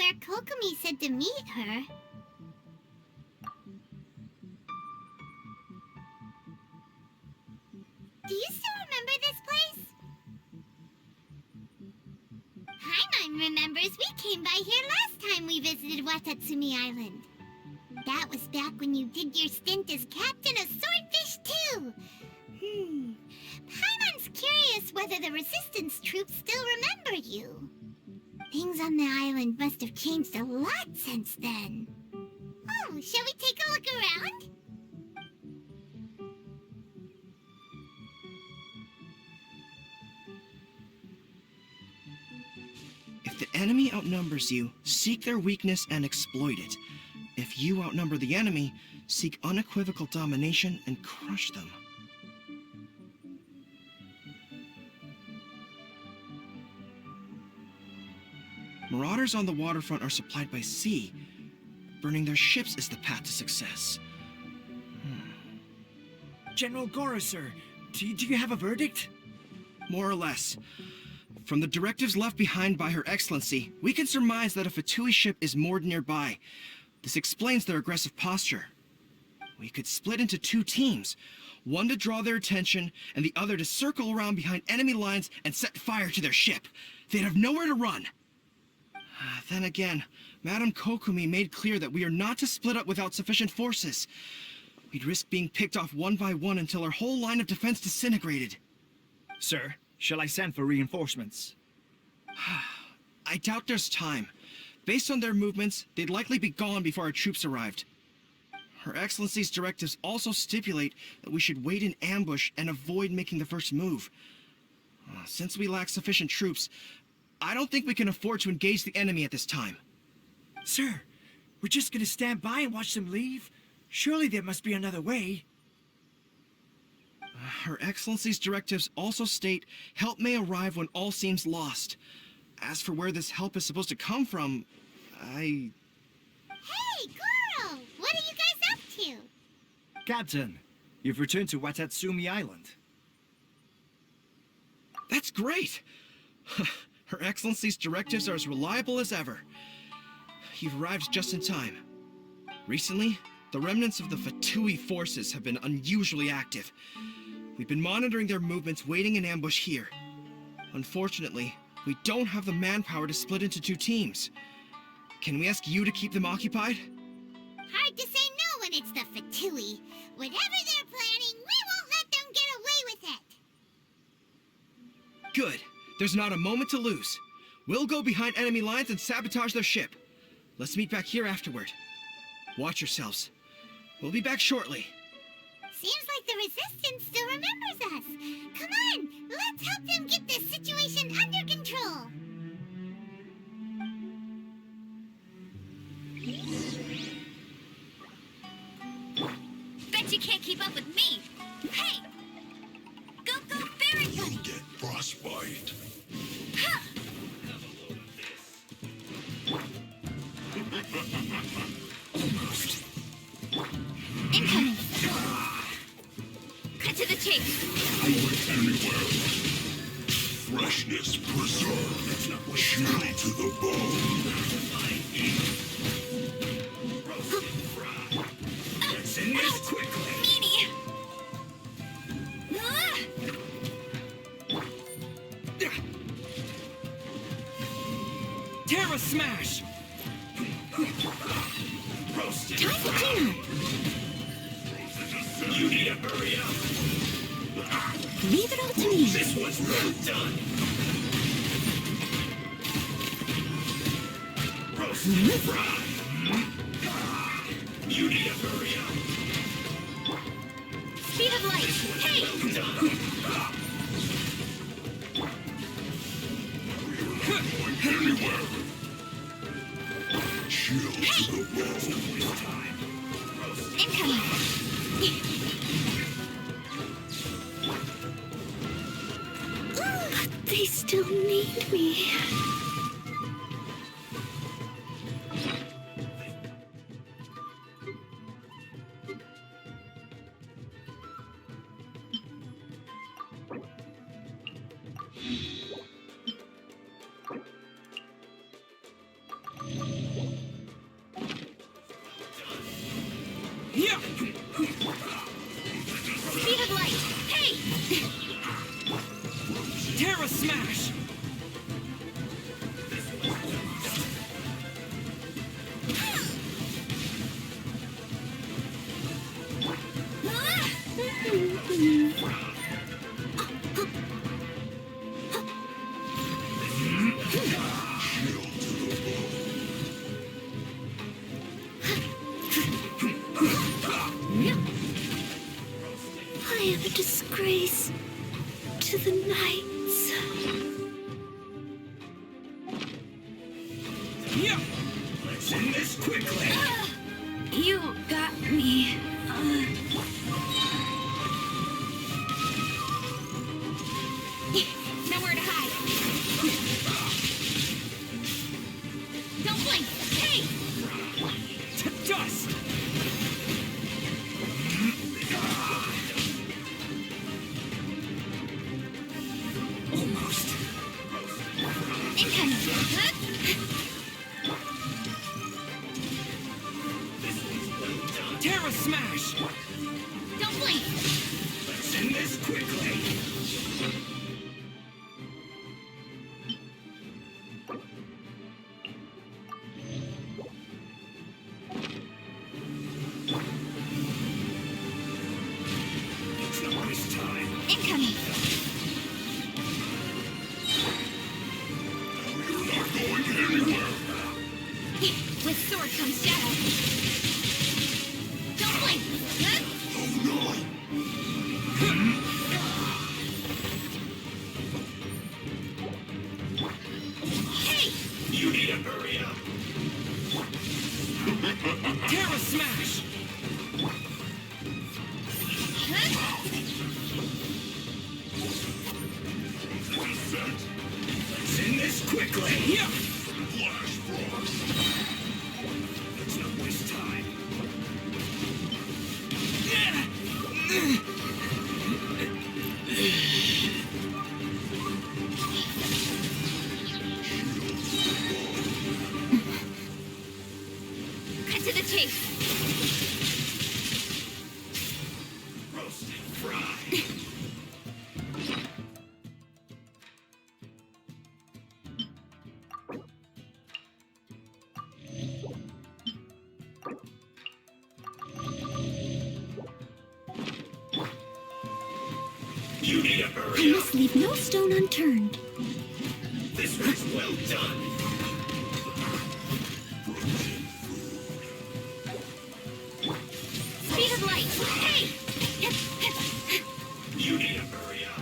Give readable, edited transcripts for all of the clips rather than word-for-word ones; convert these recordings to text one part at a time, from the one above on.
where Kokomi said to meet her. Do you still remember this place? Paimon remembers we came by here last time we visited Watatsmi Island. That was back when you did your stint as captain of Swordfish too. Paimon's curious whether the Resistance troops still remember you. Things on the island must have changed a lot since then. Oh, shall we take a look around? If the enemy outnumbers you, seek their weakness and exploit it. If you outnumber the enemy, seek unequivocal domination and crush them. Marauders on the waterfront are supplied by sea. Burning their ships is the path to success. General Goro, sir, do you have a verdict? More or less. From the directives left behind by Her Excellency, we can surmise that a Fatui ship is moored nearby. This explains their aggressive posture. We could split into two teams, one to draw their attention, and the other to circle around behind enemy lines and set fire to their ship. They'd have nowhere to run. Then again, Madame Kokomi made clear that we are not to split up without sufficient forces. We'd risk being picked off one by one until our whole line of defense disintegrated. Sir, shall I send for reinforcements? I doubt there's time. Based on their movements, they'd likely be gone before our troops arrived. Her Excellency's directives also stipulate that we should wait in ambush and avoid making the first move. Since we lack sufficient troops, I don't think we can afford to engage the enemy at this time. Sir, we're just gonna stand by and watch them leave? Surely there must be another way. Her Excellency's directives also state help may arrive when all seems lost. As for where this help is supposed to come from, Hey, Goro! What are you guys up to? Captain, you've returned to Watatsmi Island. That's great! Her Excellency's directives are as reliable as ever. You've arrived just in time. Recently, the remnants of the Fatui forces have been unusually active. We've been monitoring their movements, waiting in ambush here. Unfortunately, we don't have the manpower to split into two teams. Can we ask you to keep them occupied? Hard to say no when it's the Fatui. Whatever they're planning, we won't let them get away with it. Good. There's not a moment to lose. We'll go behind enemy lines and sabotage their ship. Let's meet back here afterward. Watch yourselves. We'll be back shortly. Seems like the Resistance still remembers us. Come on, let's help them get this situation under control. Bet you can't keep up with me. Hey! Go, Baron Bunny! You'll get frostbite. Ha! Incoming! Cut to the chase! I went anywhere. Freshness preserved. Chill to the bone. Let's end this quickly! Meanie! Terra Smash! Roasted. Time to clean You need to hurry up. Leave it all to me. This one's really done. Roasted. Fry. You need to hurry up. Speed of light! Hey! Well done. Anywhere. Chill to the bone. Incoming! They still need me. smash! I am a disgrace to the knights. Yeah! Let's end this quickly! You got me. Nowhere to hide. Don't blink. Hey! To dust! Almost. Incoming. Huh? Terra smash! Don't blink. Let's end this quickly! It's not waste time. Incoming. You're not going anywhere. With sword comes shadow. Don't blink. Huh? Oh no! Hey! You need to hurry up. Terra smash! Huh? Reset. Let's end this quickly! Yeah! Flash frost. Let's not waste time. Cut to the chase. Roasted fry. You need to I hurry up. must leave no stone unturned. This was well done. Speed of light. Hey! You need to hurry up.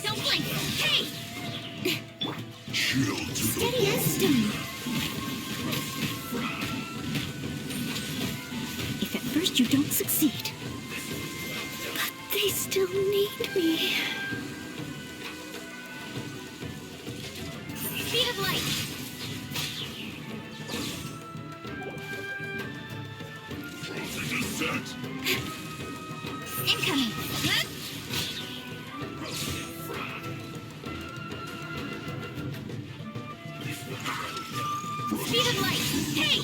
Don't blink. Hey! Chill to the Steady as stone. If at first you don't succeed. But they still need me. Speed of light. frozen descent. Incoming. Huh? Roasted fry. This was well done. Speed of light. Hey!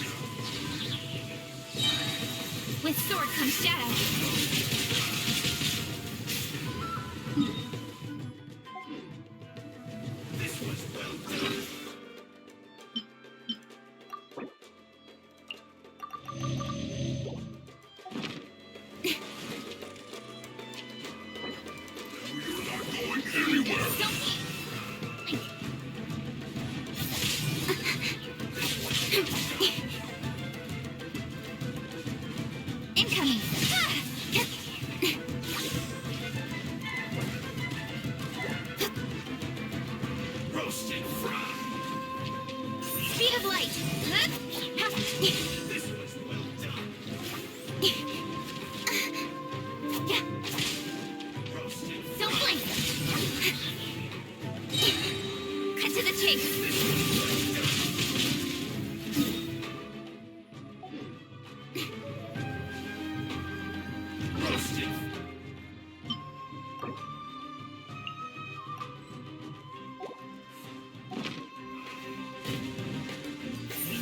With sword comes shadow. This was well done. You're not going anywhere. Don't. Incoming. Roasted fry. Speed of light. Huh? This was well done. Roasted Don't blink. Cut to the chase. roasted.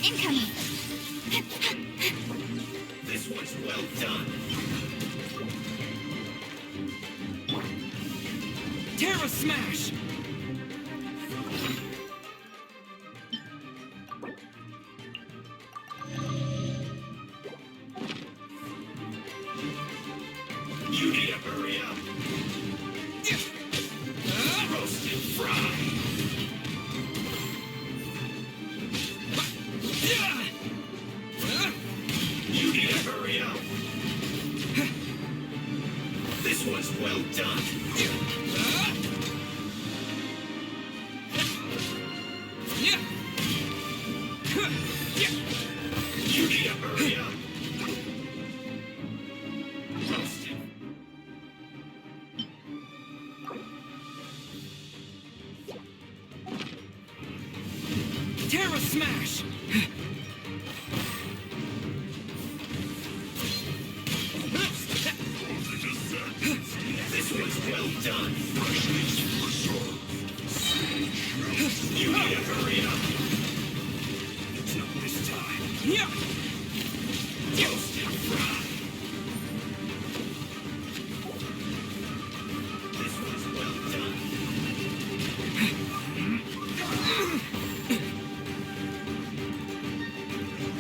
Incoming. This one's was well done. Terra Smash! You need to hurry up. Roast and fry. You need to hurry up. This was well done. You need to hurry up. Roasted. Terra Smash! This was well done. You need to hurry up. It's not this time. Roast and fry. This was well done.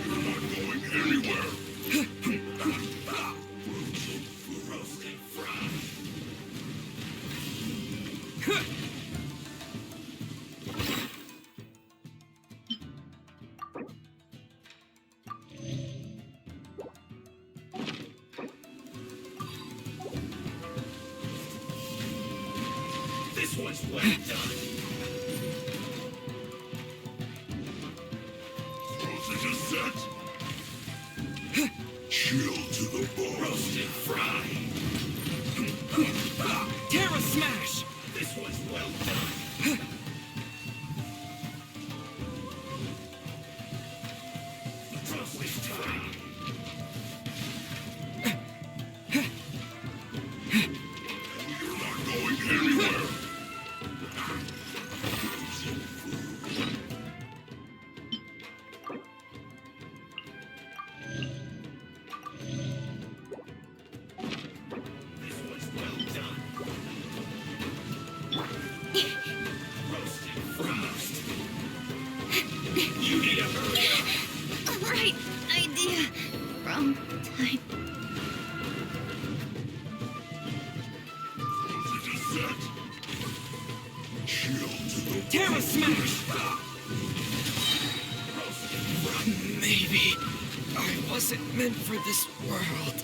You're not going anywhere. Roast and fry. This was well done. Sausage is set. Chill to the bone. Roast and fry. Terra Smash! This was well done. Roast and fry. You're not going anywhere. This was well done. Roast and frost. You need to hurry up. Right idea. Wrong time. Sausage is set. Chill to the Terra Smash! roast and fry. Maybe I wasn't meant for this world.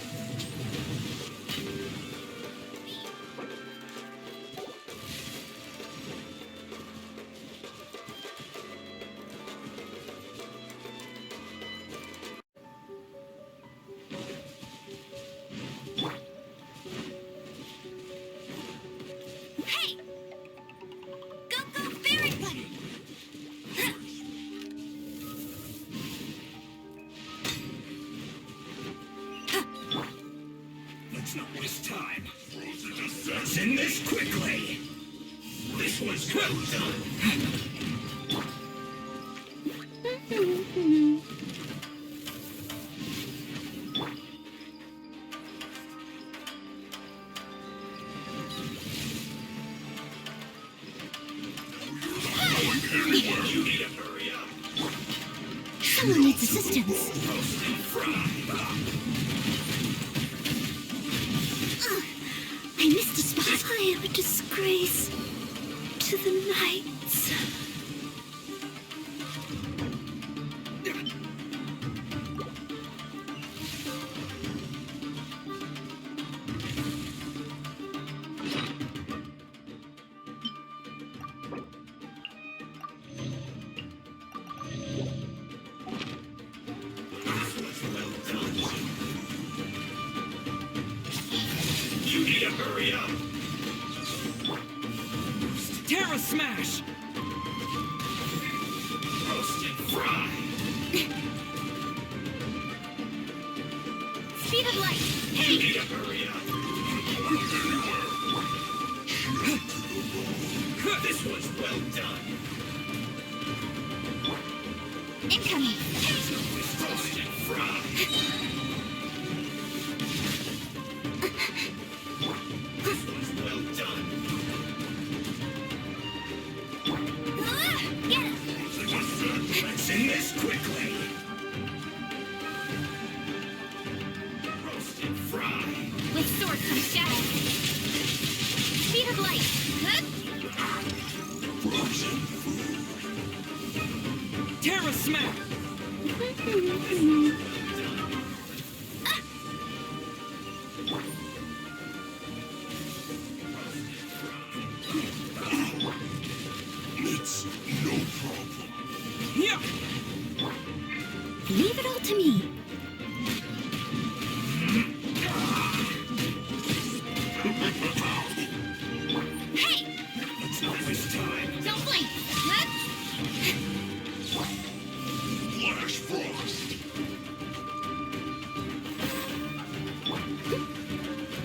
Hey! Go, go, Fairy Button! Let's not waste time. Sausage is set. Let's end this quickly. This was well done. You need to hurry up. Someone needs assistance. Roast and fry. I missed a spot. I am a disgrace to the knights. This was well done. You need to hurry up. Terra Smash! Roast and fry. Speed of light! You need to hurry up. This was well done. Incoming! Roast and fry. in this quickly. Roast and fry. With sword comes shadow. Speed of light. Huh? Frozen. Terra Smack! It's no problem. Yeah! Leave it all to me. Hey! It's not this time. Don't blink. Huh? Flash Frost.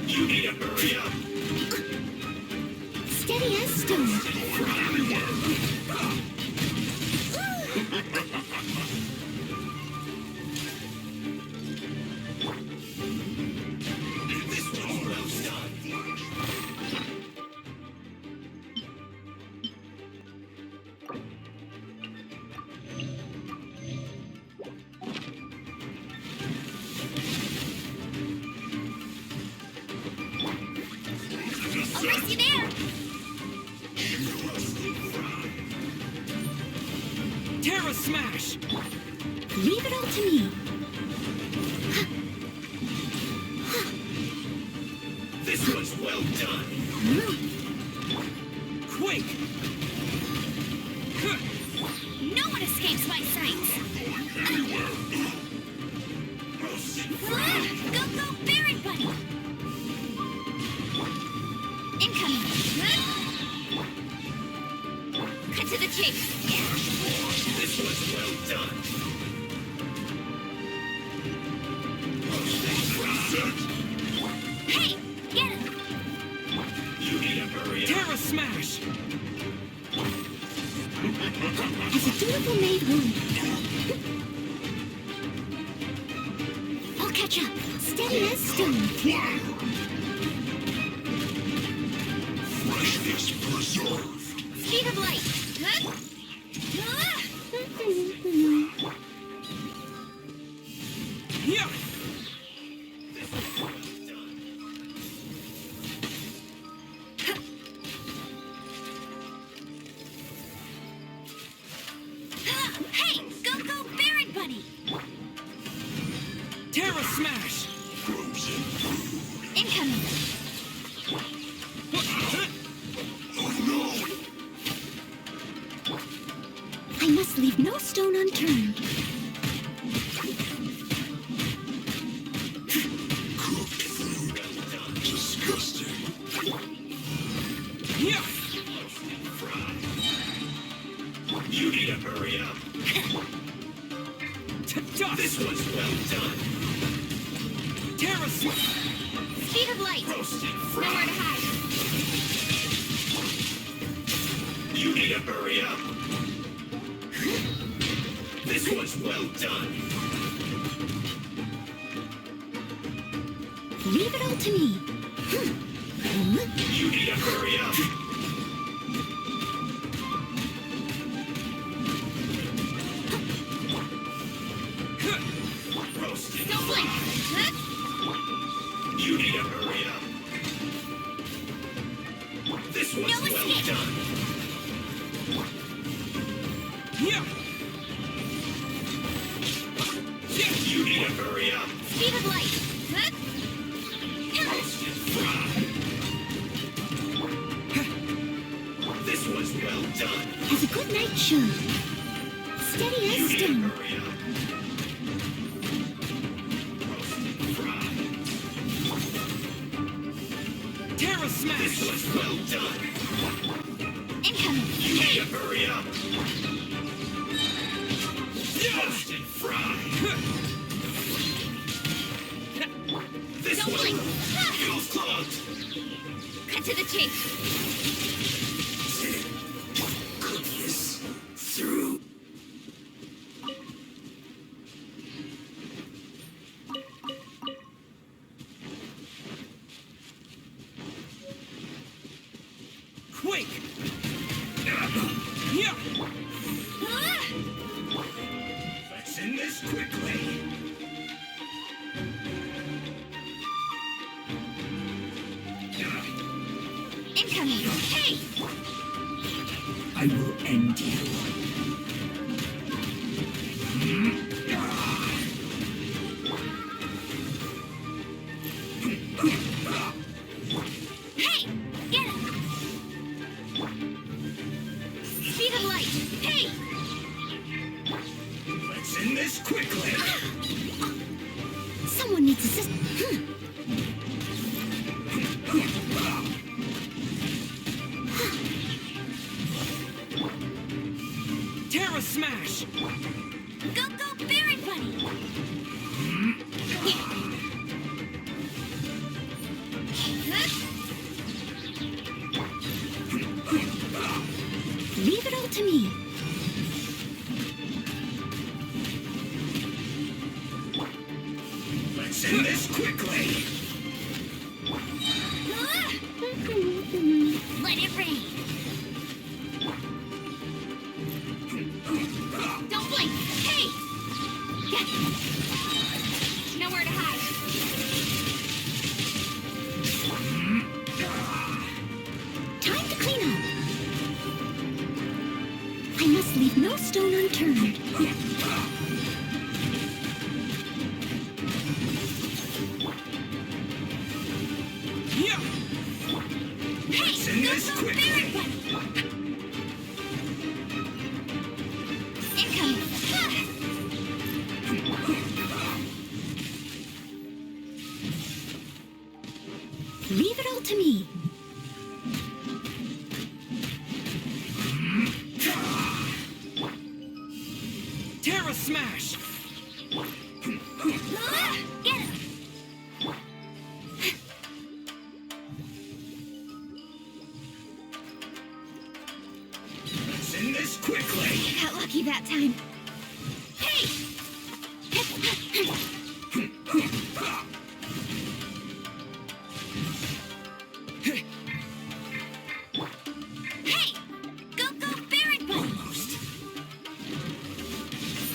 You need to hurry up. Steady as stone. This was well done. I'll race you there. Terra Smash! Leave it all to me. This was well done. Quake! No one escapes my sight. Go, go, Baron Bunny. Incoming. Huh? Cut to the chase. This was well done. Hey, get him. You need to hurry up. Terra Smash! As a dutiful maid would. I'll catch up. Steady as stone. Freshness preserved. Speed of light. Huh? Ah! Yeah! Hey, go, go, Baron Bunny. Terra Smash! Frozen food. Incoming. Oh no! I must leave no stone unturned. Cooked food. Disgusting. Yeah! You need to hurry up. To dust! This was well done. Terra Smash! Speed of light. Roasted Nowhere to fried. hide. You need to hurry up. This was well done. Leave it all to me. You need to hurry up. Roasted Don't blink. fried. Huh? You need to hurry up. This was No well escape. done. Yeah! You need to hurry up. Speed of light. Huh? Roasted fried. This was well done. As a good night should. Steady You as need to stone. hurry up. Roasted fried. Terra This Smash! was well done. Incoming. You need to hurry up. Roasted fried. This Don't was blink. feels clogged. Cut to the chase. Cook this through. Quake! Yeah! Ah! quickly. Incoming! Hey! I will end you. Hey! Get him! Speed of light! Hey! Let's end this quickly. Someone needs assistance. Terra Smash! Go, go, Berry Bunny! Leave it all to me. Let's end this quickly. Let it rain! Don't blink! Hey! Nowhere to hide! Time to clean up. I must leave no stone unturned. Yeah! Let's end this Go, Berry quickly. Bunny! Incoming! Leave it all to me. Terra Smash! Get him! Let's end this quickly. Got lucky that time. Hey! Hey! Go, go, Berry Bunny!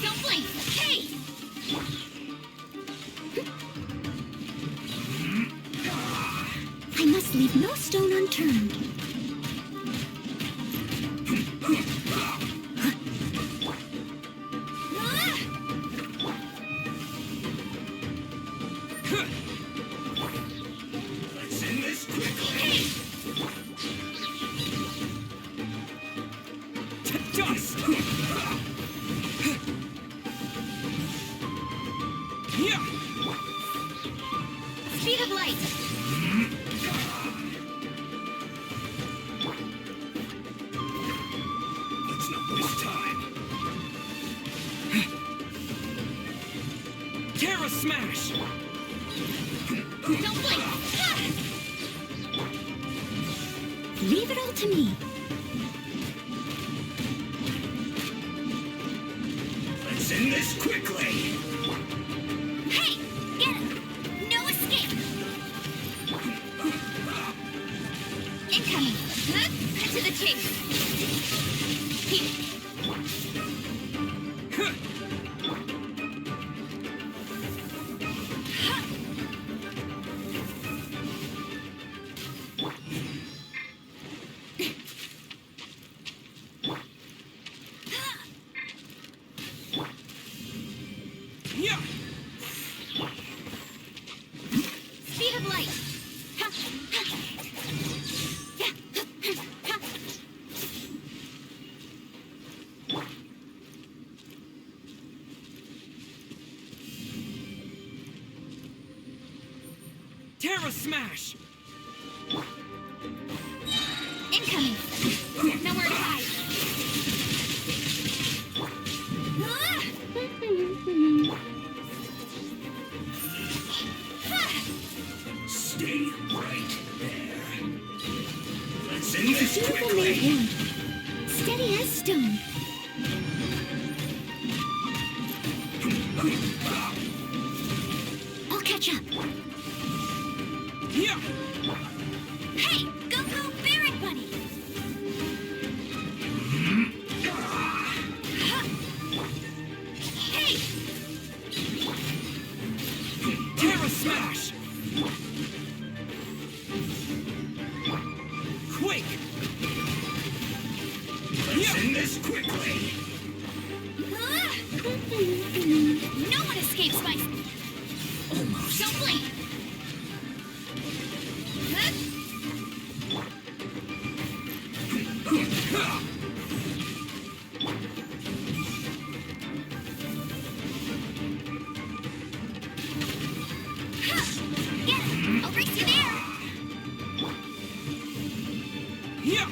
Don't blink! Hey! I must leave no stone unturned. Let's end this quickly. Hey! Dust! Yeah! Speed of light! Let's not waste time. Terra Smash! Don't blink! Leave it all to me. Let's end this quickly. Hey! Get him! No escape! Incoming! Cut to the chase! Yeah! Speed of light! Terra Smash! Incoming! Nowhere to hide! Stay right there. Let's end this Beautiful made quickly. one. Steady as stone. I'll catch up. Yeah! Hey! Go, go, Berry Bunny! Hey! Smash! Quake! Let's end this quickly. No one escapes my... Almost. Don't blink! Get it! I'll race you there! Yeah!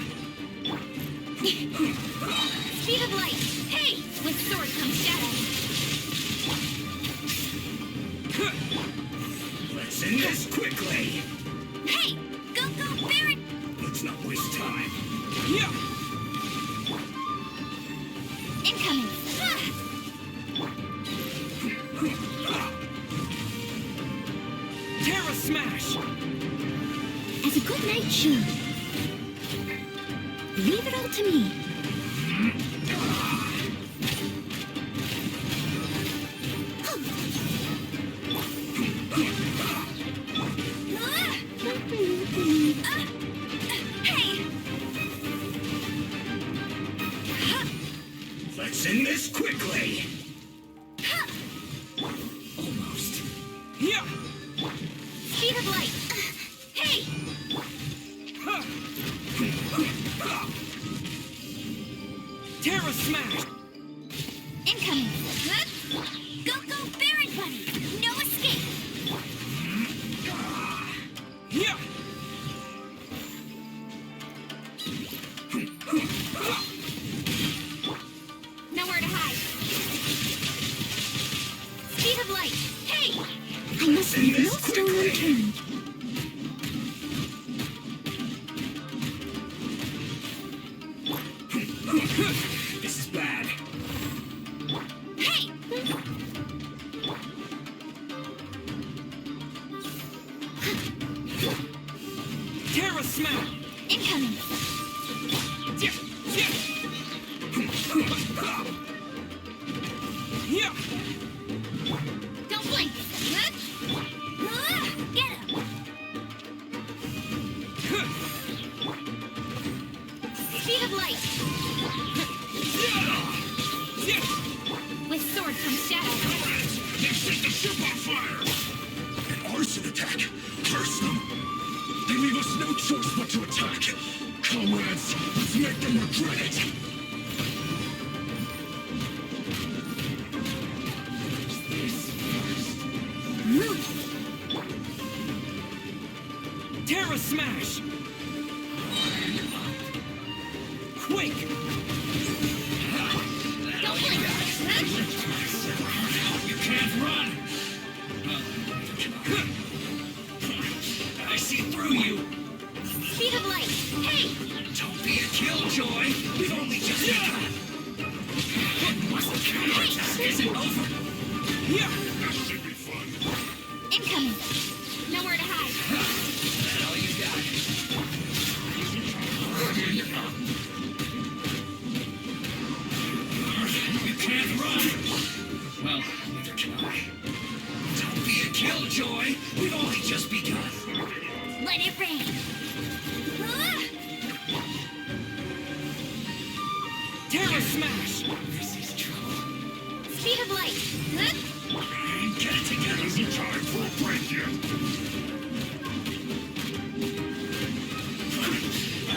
Speed of light! Hey! With sword comes shadow! Let's end this quickly. Hey! Go, Baron! Let's not waste time. Yeah! Incoming! Terra Smash! As a good knight should. Leave it all to me. Hey! Let's end this quickly. Almost. Yeah! Speed of light! Hey! Terra Smash! Incoming! Go, Baron Bunny! No escape! Yeah! Nowhere to hide! Speed of light! Hey! I must leave no stone unturned. This is bad. Hey! Terra Smash! Incoming! Yeah! Yeah! Don't blink! Get him! Speed of light! With sword comes shadow! They set the ship on fire! An arson attack! Curse them! They leave us no choice but to attack! Comrades, let's make them regret it! Terra Smash! Quake! Don't blink! You can't run! I see through you! Speed of light! Hey! Don't be a killjoy! We've only just begun! Once the counterattack isn't over! Yeah! This should be fun! Incoming! Nowhere to hide! Is that all you got? You can't run! Well, neither can I. Don't be a killjoy! We've only just begun! Let it rain! Terra Smash! This is trouble. Speed of light! And get it together! Isn't time for a break yet!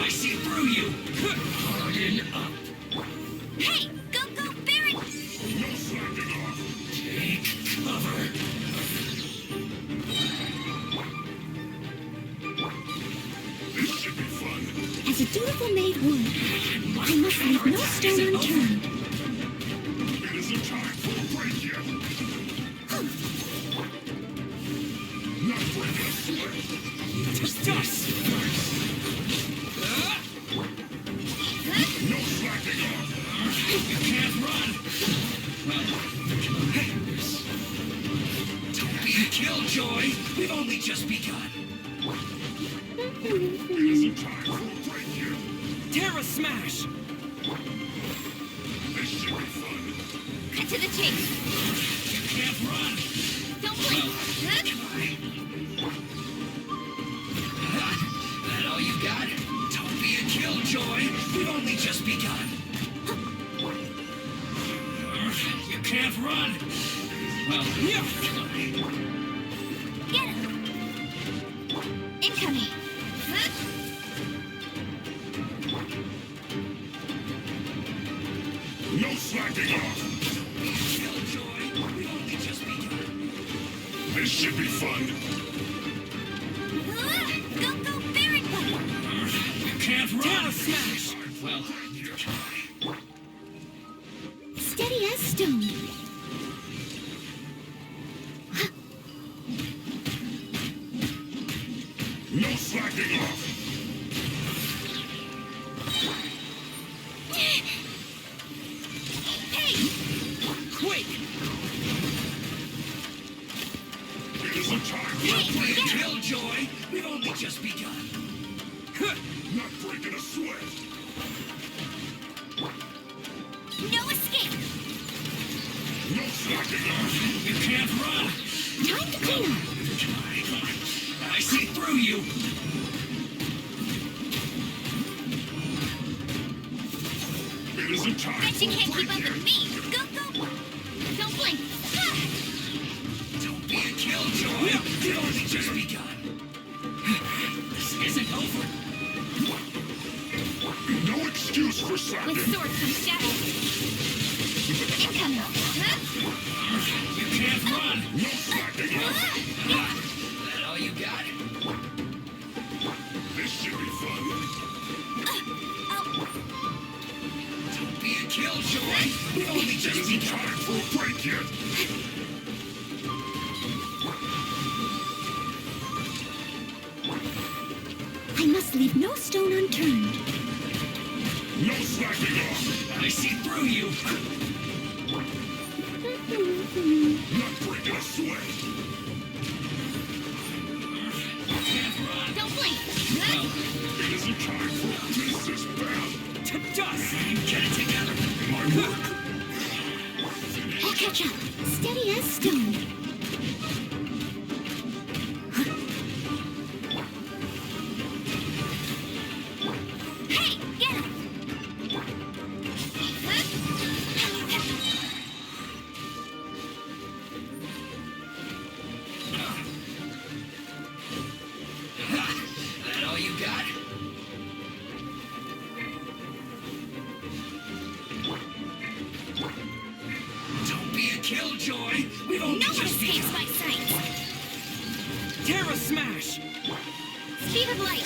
I see through you! Harden up! Hey! Go, Baron! No slacking off! Take cover! This should be fun! As a dutiful maid would, I must leave no stone unturned. It isn't time for a break yet! Not breaking a sweat! Just dust! No slacking off! You can't run! Don't be a killjoy! We've only just begun! It isn't time for a break yet! Terra Smash! This should be fun! Cut to the chase! You can't run! Don't blink. That all you got? Don't be a killjoy. We've only just begun. You can't run. Well, yeah. Get him. Incoming. No slacking off. Be a killjoy. We've only just begun. This should be fun. Go, Baron Button. You can't run. Down, smash. Well, you're trying. Steady as stone. No slacking off. Hey! Quick! It isn't time for Hey, a play get him. killjoy. We've only just begun. Not breaking a sweat. No escape. No slacking off. You can't run. Time to clean up. I see through you. It isn't time Bet for you a can't break keep up yet. with me. Go. Don't blink. Don't be a killjoy. You've only just begun. This isn't over. No excuse for slacking. With sword comes shadow. Incoming. You can't run. No slacking off. Yeah. That all you got? This should be fun. Don't be a killjoy. We've only just begun. Time for a break yet. I must leave no stone unturned. No slacking off. I see through you. Not breaking a sweat. Can't run. Don't blink. It isn't time for this is bad. To dust! Get it together. My work. I'll catch up. Steady as stone. Hey, get him. That all you got? Don't be a killjoy. We've only No one just escapes begun. my sight. Terra smash! Speed of light.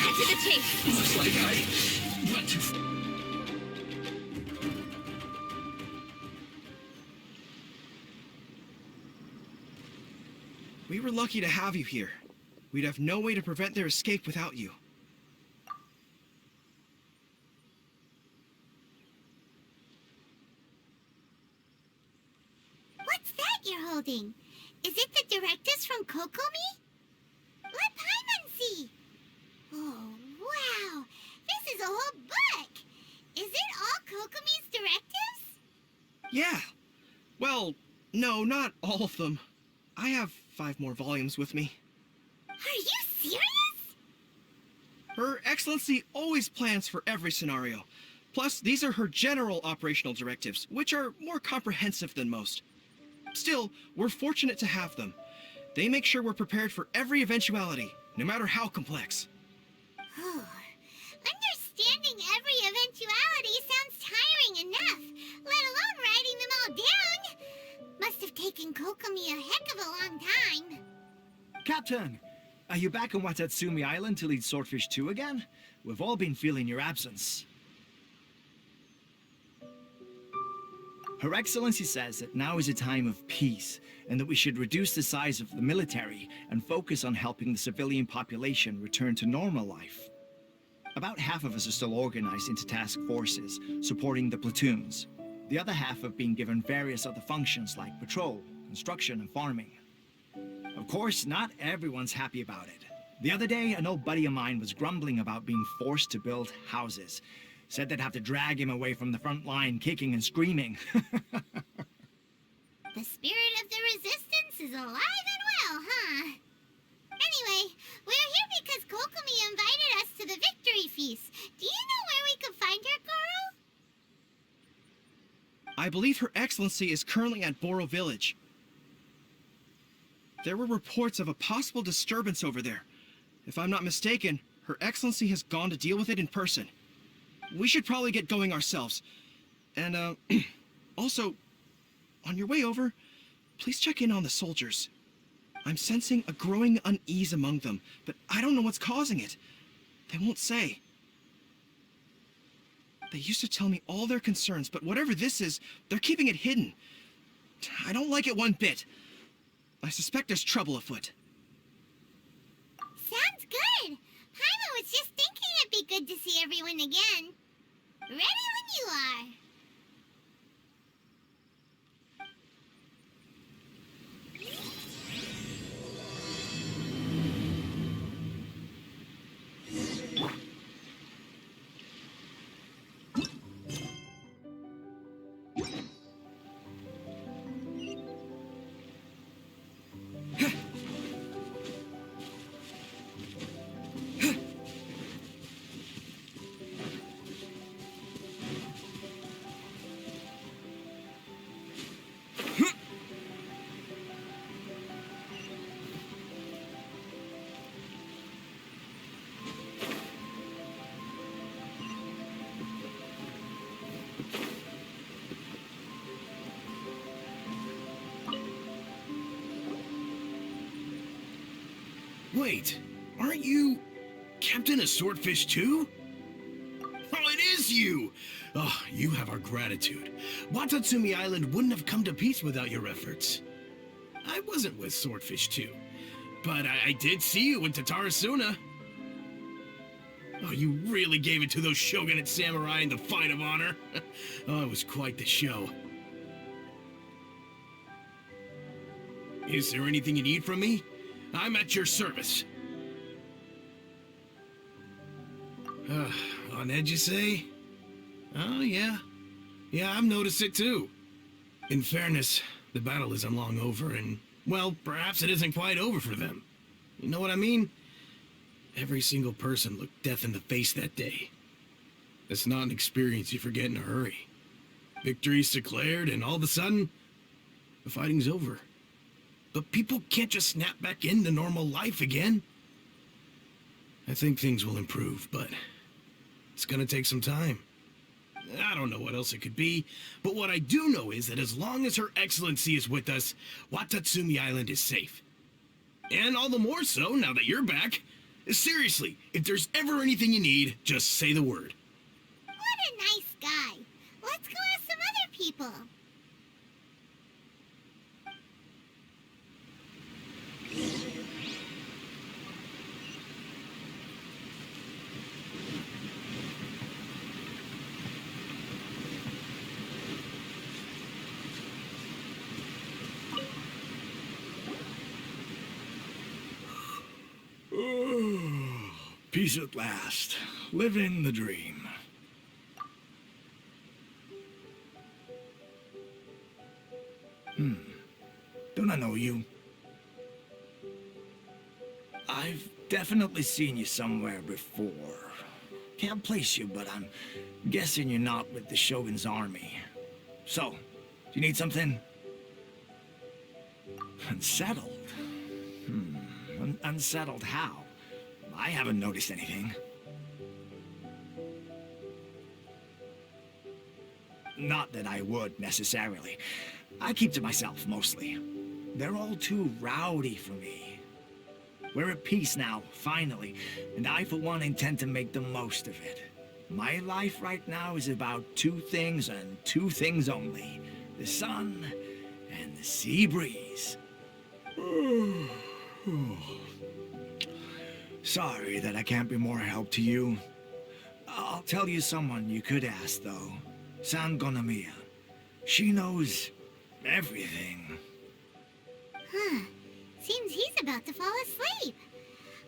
Cut to the chase. Looks like I went too far. We were lucky to have you here. We'd have no way to prevent their escape without you. What's that you're holding? Is it the directives from Kokomi? Let Paimon see. Oh, wow. This is a whole book. Is it all Kokomi's directives? Yeah. Well, no, not all of them. I have 5 more volumes with me. Are you serious? Her Excellency always plans for every scenario. Plus, these are her general operational directives, which are more comprehensive than most. Still, we're fortunate to have them. They make sure we're prepared for every eventuality, no matter how complex. Oh, understanding every eventuality sounds tiring enough, let alone writing them all down. Must have taken Kokomi a heck of a long time. Captain, are you back on Watatsmi Island to lead Swordfish 2 again? We've all been feeling your absence. Her Excellency says that now is a time of peace, and that we should reduce the size of the military and focus on helping the civilian population return to normal life. About half of us are still organized into task forces, supporting the platoons. The other half have been given various other functions like patrol, construction, and farming. Of course, not everyone's happy about it. The other day, an old buddy of mine was grumbling about being forced to build houses. Said they'd have to drag him away from the front line, kicking and screaming. The spirit of the resistance is alive and well, huh? Anyway, we're here because Kokomi invited us to the victory feast. Do you know where we could find her, Goro? I believe Her Excellency is currently at Boro Village. There were reports of a possible disturbance over there. If I'm not mistaken, Her Excellency has gone to deal with it in person. We should probably get going ourselves. And, also, on your way over, please check in on the soldiers. I'm sensing a growing unease among them, but I don't know what's causing it. They won't say. They used to tell me all their concerns, but whatever this is, they're keeping it hidden. I don't like it one bit. I suspect there's trouble afoot. Sounds good. Paimon was just thinking it'd be good to see everyone again. Ready when you are. Wait, aren't you Captain of Swordfish too? Oh, it is you! Oh, you have our gratitude. Watatsmi Island wouldn't have come to peace without your efforts. I wasn't with Swordfish 2, but I did see you in Tatarasuna. Oh, you really gave it to those shogunate samurai in the fight of honor. Oh, it was quite the show. Is there anything you need from me? I'm at your service. On edge, you say? Oh, yeah. Yeah, I've noticed it too. In fairness, the battle isn't long over, and, well, perhaps it isn't quite over for them. You know what I mean? Every single person looked death in the face that day. That's not an experience you forget in a hurry. Victory's declared, and all of a sudden, the fighting's over. But people can't just snap back into normal life again. I think things will improve, but it's gonna take some time. I don't know what else it could be, but what I do know is that as long as Her Excellency is with us, Watatsmi Island is safe. And all the more so now that you're back. Seriously, if there's ever anything you need, just say the word. What a nice guy. Let's go ask some other people. Peace at last. Living the dream. Don't I know you? I've definitely seen you somewhere before. Can't place you, but I'm guessing you're not with the Shogun's army. So, do you need something? Unsettled? Unsettled how? I haven't noticed anything. Not that I would, necessarily. I keep to myself, mostly. They're all too rowdy for me. We're at peace now, finally, and I, for one, intend to make the most of it. My life right now is about two things and two things only. The sun and the sea breeze. Sorry that I can't be more help to you. I'll tell you someone you could ask, though. Sangonomiya. She knows everything. Huh. Seems he's about to fall asleep.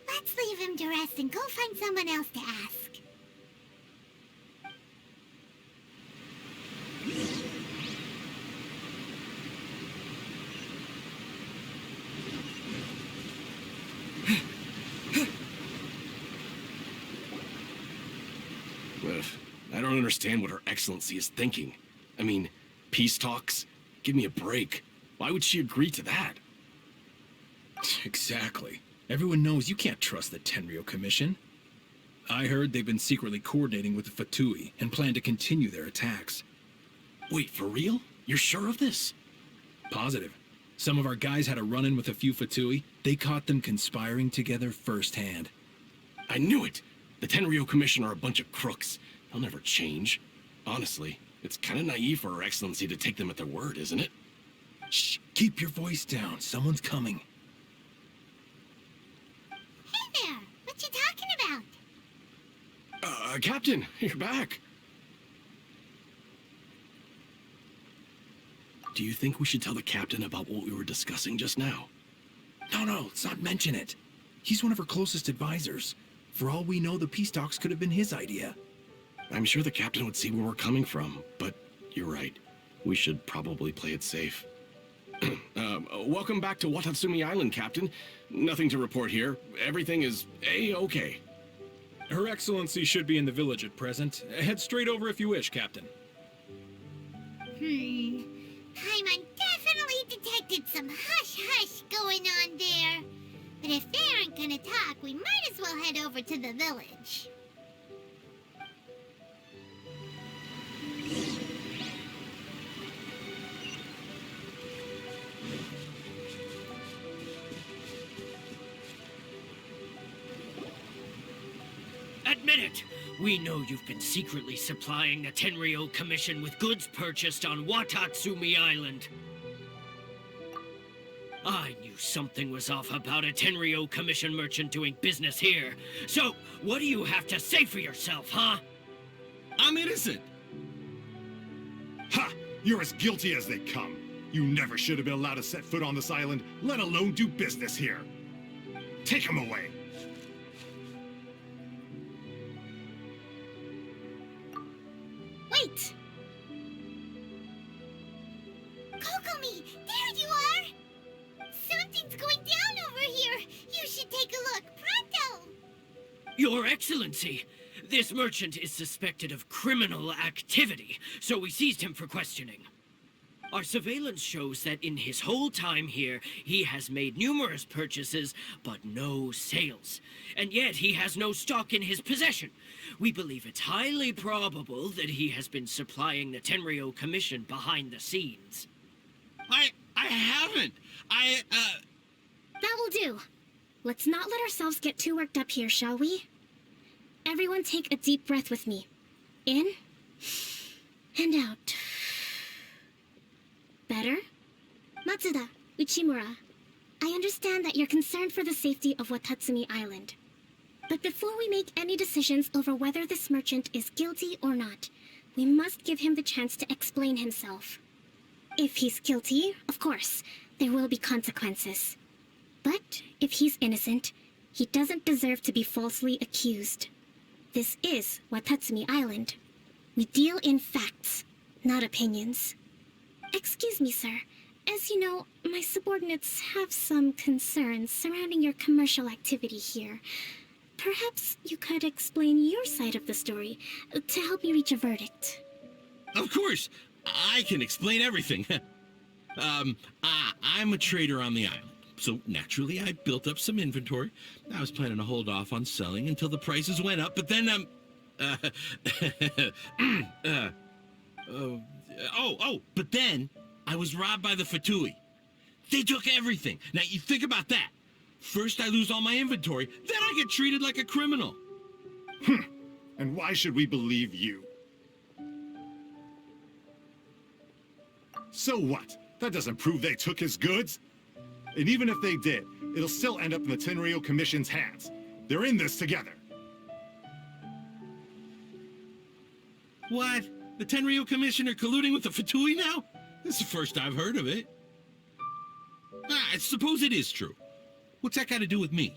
Let's leave him to rest and go find someone else to ask. understand what Her Excellency is thinking. I mean, peace talks? Give me a break. Why would she agree to that? Exactly. Everyone knows you can't trust the Tenryo Commission. I heard they've been secretly coordinating with the Fatui and plan to continue their attacks. Wait, for real? You're sure of this? Positive. Some of our guys had a run-in with a few Fatui. They caught them conspiring together firsthand. I knew it! The Tenryo Commission are a bunch of crooks. They'll never change. Honestly, it's kind of naive for Her Excellency to take them at their word, isn't it? Shh, keep your voice down. Someone's coming. Hey there! What you talking about? Captain, you're back. Do you think we should tell the captain about what we were discussing just now? No, let's not mention it. He's one of her closest advisors. For all we know, the peace talks could have been his idea. I'm sure the captain would see where we're coming from, but you're right. We should probably play it safe. Welcome back to Watatsmi Island, Captain. Nothing to report here. Everything is A-okay. Her Excellency should be in the village at present. Head straight over if you wish, Captain. Paimon definitely detected some hush-hush going on there. But if they aren't gonna talk, we might as well head over to the village. Admit it! We know you've been secretly supplying the Tenryo Commission with goods purchased on Watatsmi Island. I knew something was off about a Tenryo Commission merchant doing business here. So, what do you have to say for yourself, huh? I'm innocent! Ha! You're as guilty as they come. You never should have been allowed to set foot on this island, let alone do business here. Take him away. Wait! Kokomi, there you are! Something's going down over here! You should take a look, pronto! Your Excellency! This merchant is suspected of criminal activity, so we seized him for questioning. Our surveillance shows that in his whole time here, he has made numerous purchases, but no sales. And yet he has no stock in his possession. We believe it's highly probable that he has been supplying the Tenryo Commission behind the scenes. I haven't! That will do. Let's not let ourselves get too worked up here, shall we? Everyone take a deep breath with me. In and out. Better? Matsuda, Uchimura, I understand that you're concerned for the safety of Watatsumi Island. But before we make any decisions over whether this merchant is guilty or not, we must give him the chance to explain himself. If he's guilty, of course, there will be consequences. But if he's innocent, he doesn't deserve to be falsely accused. This is Watatsumi Island. We deal in facts, not opinions. Excuse me, sir. As you know, my subordinates have some concerns surrounding your commercial activity here. Perhaps you could explain your side of the story to help me reach a verdict. Of course! I can explain everything. I'm a trader on the island, so naturally I built up some inventory. I was planning to hold off on selling until the prices went up, but then, but then I was robbed by the Fatui. They took everything. Now, you think about that. First I lose all my inventory, then I get treated like a criminal. And why should we believe you? So what? That doesn't prove they took his goods. And even if they did, it'll still end up in the Tenryo Commission's hands. They're in this together. What? The Tenryo Commission are colluding with the Fatui now? This is the first I've heard of it. I suppose it is true. What's that got to do with me?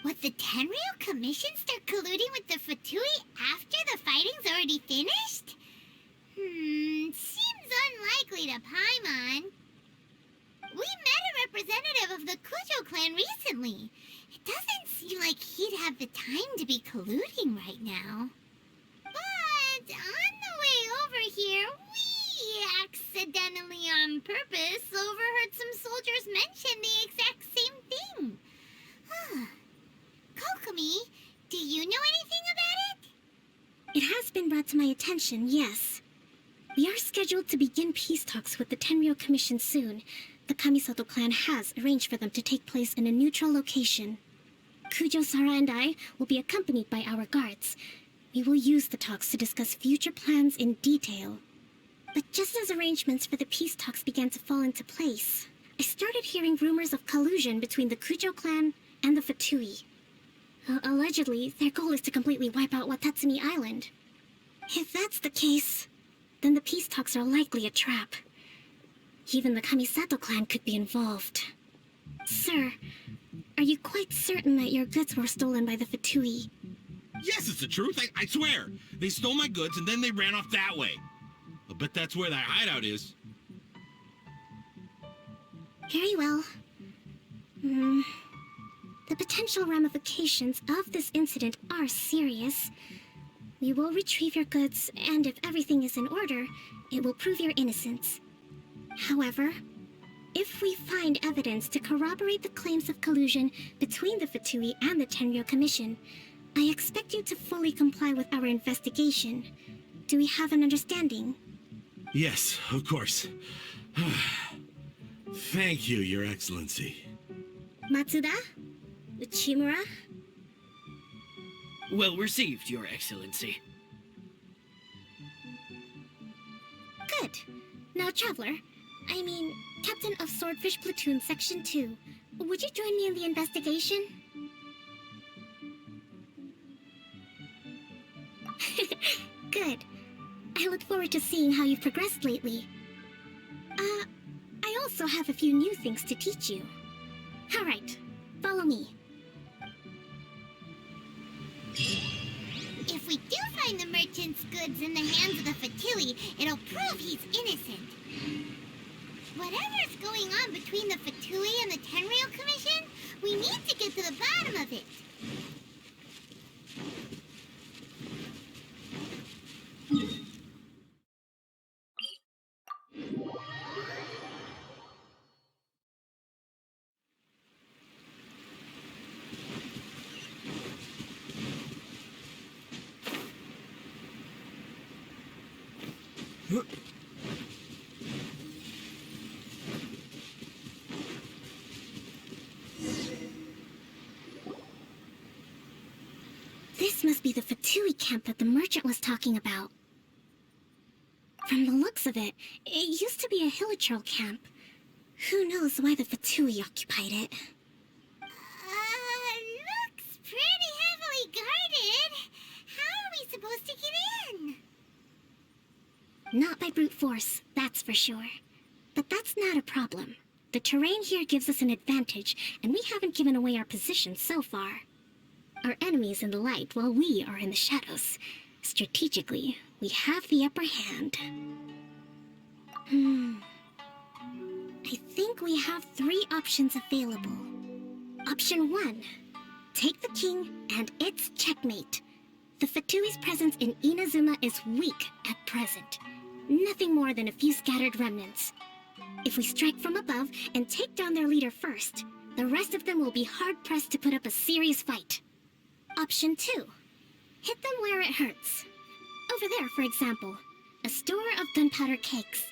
What, the Tenryo Commission start colluding with the Fatui after the fighting's already finished? Seems unlikely to Paimon. We met a representative of the Kujo clan recently. It doesn't seem like he'd have the time to be colluding right now. here, we accidentally on purpose overheard some soldiers mention the exact same thing. Kokomi, do you know anything about it? It has been brought to my attention, yes. We are scheduled to begin peace talks with the Tenryou Commission soon. The Kamisato clan has arranged for them to take place in a neutral location. Kujo-Sara and I will be accompanied by our guards. We will use the talks to discuss future plans in detail. But just as arrangements for the peace talks began to fall into place, I started hearing rumors of collusion between the Kujo clan and the Fatui. Allegedly, their goal is to completely wipe out Watatsmi Island. If that's the case, then the peace talks are likely a trap. Even the Kamisato clan could be involved. Sir, are you quite certain that your goods were stolen by the Fatui? Yes, it's the truth. I swear. They stole my goods and then they ran off that way. I bet that's where that hideout is. Very well. The potential ramifications of this incident are serious. We will retrieve your goods, and if everything is in order, it will prove your innocence. However, if we find evidence to corroborate the claims of collusion between the Fatui and the Tenryou Commission, I expect you to fully comply with our investigation. Do we have an understanding? Yes, of course. Thank you, Your Excellency. Matsuda? Uchimura? Well received, Your Excellency. Good. Now, Traveler, Captain of Swordfish Platoon Section 2, would you join me in the investigation? Good. I look forward to seeing how you've progressed lately. I also have a few new things to teach you. Alright, follow me. If we do find the merchant's goods in the hands of the Fatui, it'll prove he's innocent. Whatever's going on between the Fatui and the Tenryou Commission, we need to get to the bottom of it. This must be the Fatui camp that the merchant was talking about. From the looks of it, it used to be a Hilichurl camp. Who knows why the Fatui occupied it? Looks pretty heavily guarded. How are we supposed to get in? Not by brute force, that's for sure. But that's not a problem. The terrain here gives us an advantage, and we haven't given away our position so far. Our enemy is in the light while we are in the shadows. Strategically, we have the upper hand. I think we have 3 options available. Option 1. Take the king, and it's checkmate. The Fatui's presence in Inazuma is weak at present. Nothing more than a few scattered remnants. If we strike from above and take down their leader first, the rest of them will be hard-pressed to put up a serious fight. Option 2. Hit them where it hurts. Over there, for example, a store of gunpowder cakes.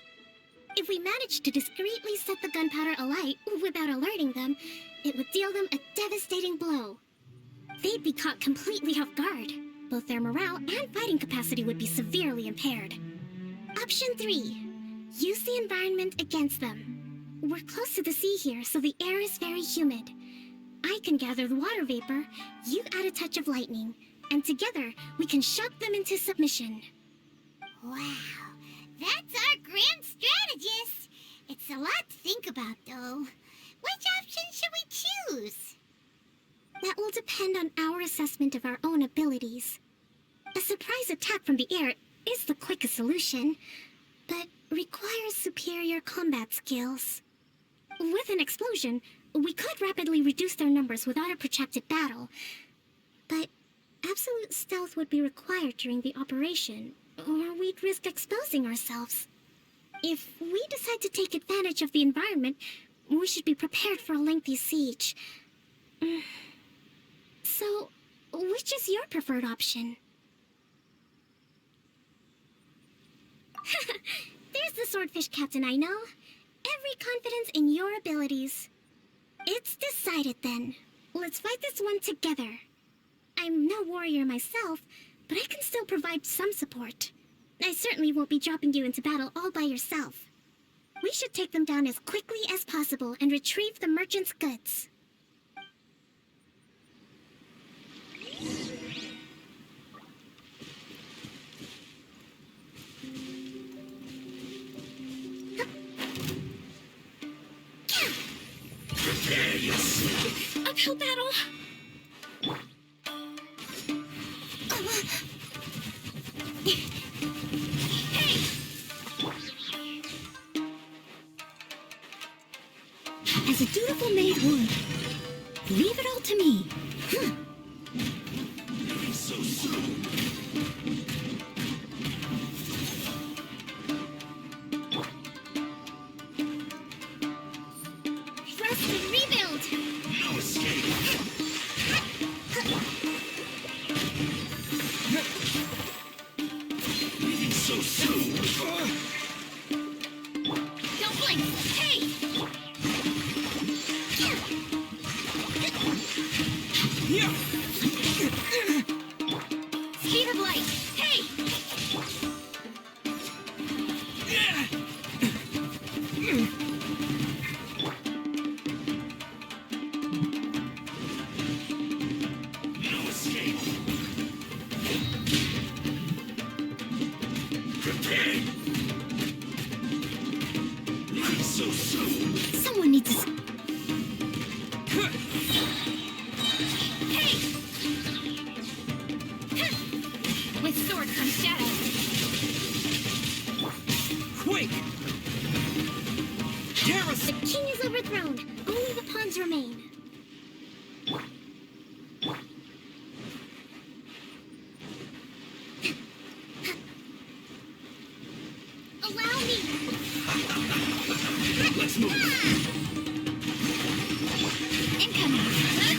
If we manage to discreetly set the gunpowder alight without alerting them, it would deal them a devastating blow. They'd be caught completely off guard. Both their morale and fighting capacity would be severely impaired. Option 3. Use the environment against them. We're close to the sea here, so the air is very humid. I can gather the water vapor, you add a touch of lightning, and together we can shock them into submission. Wow, that's our grand strategist. It's a lot to think about, though. Which option should we choose? That will depend on our assessment of our own abilities. A surprise attack from the air is the quickest solution, but requires superior combat skills. With an explosion, we could rapidly reduce their numbers without a protracted battle, but absolute stealth would be required during the operation, or we'd risk exposing ourselves. If we decide to take advantage of the environment, we should be prepared for a lengthy siege. So, which is your preferred option? There's the swordfish captain I know. Every confidence in your abilities. It's decided then. Let's fight this one together. I'm no warrior myself, but I can still provide some support. I certainly won't be dropping you into battle all by yourself. We should take them down as quickly as possible and retrieve the merchant's goods. Prepare yourself. Uphill battle! Hey! As a dutiful maid would. Leave it all to me. So soon. Thrust and rebuild! No escape. Leaving so soon. Don't blink! Hey! Speed of light! Hey! No escape. Prepare. Leaving so soon. Someone needs to... Hey! With sword comes shadow. Quick! Terrace! The king is overthrown. Only the pawns remain. Allow me! Let's move. Incoming!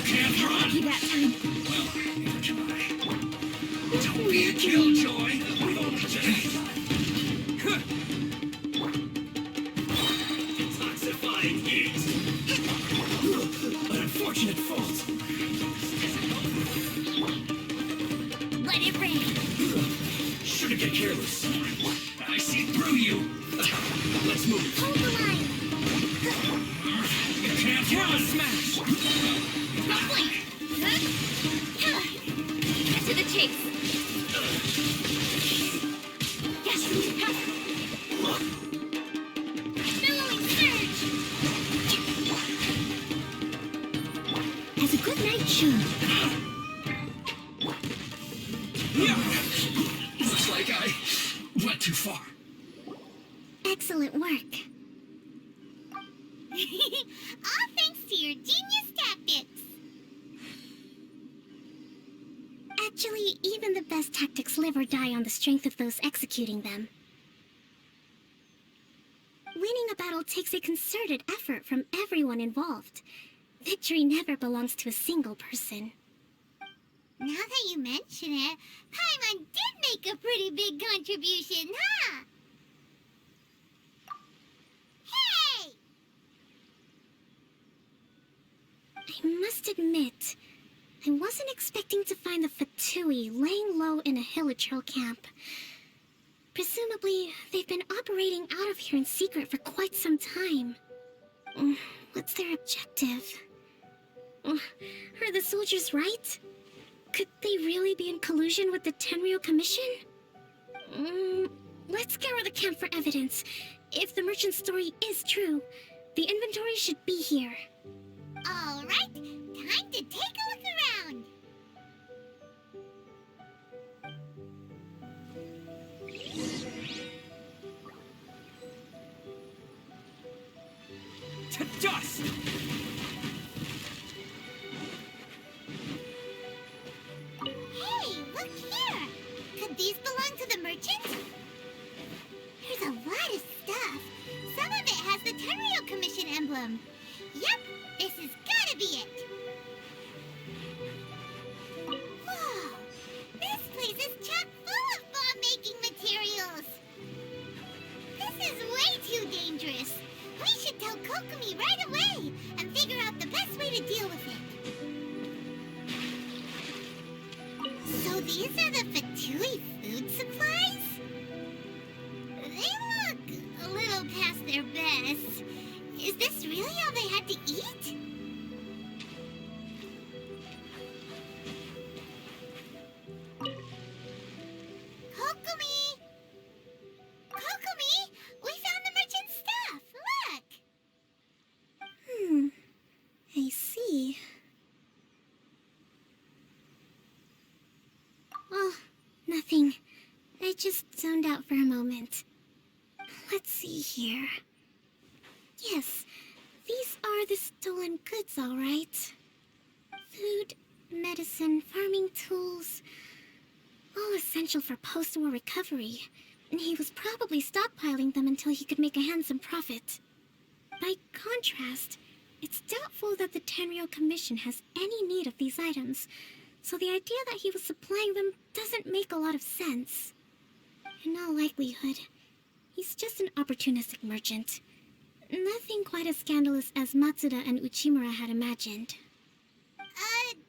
Can't run. Lucky that time. Well, neither can I. Don't be a killjoy. We've only just begun. Detoxifying heat. An unfortunate fault. Let it rain. Shouldn't get careless. I see through you. Let's move. Hold the line! You can't run. Smash! Don't blink! Get to the chase. Yes! Billowing surge! As a good knight should. Looks like I went too far. Excellent work. All thanks to your genius tactics. Actually, even the best tactics live or die on the strength of those executing them. Winning a battle takes a concerted effort from everyone involved. Victory never belongs to a single person. Now that you mention it, Paimon did make a pretty big contribution, huh? Hey! I must admit, I wasn't expecting to find the Fatui laying low in a Hilichurl camp. Presumably, they've been operating out of here in secret for quite some time. What's their objective? Are the soldiers right? Could they really be in collusion with the Tenryou Commission? Let's scour the camp for evidence. If the merchant's story is true, the inventory should be here. All right, time to take a look around. To dust! Hey, look here. Could these belong to the merchant? them. Yep, this has gotta be it. Whoa, this place is chock full of bomb-making materials. This is way too dangerous. We should tell Kokomi right away and figure out the best way to deal with it. So these are the Fatui food supplies? They look a little past their best. Is this really all they had to eat? Kokomi! Kokomi! We found the merchant's stuff! Look! I see. Oh, nothing. I just zoned out for a moment. Let's see here. Yes, these are the stolen goods, all right. Food, medicine, farming tools. All essential for post-war recovery. And he was probably stockpiling them until he could make a handsome profit. By contrast, it's doubtful that the Tenryou Commission has any need of these items, so the idea that he was supplying them doesn't make a lot of sense. In all likelihood, he's just an opportunistic merchant. Nothing quite as scandalous as Matsuda and Uchimura had imagined.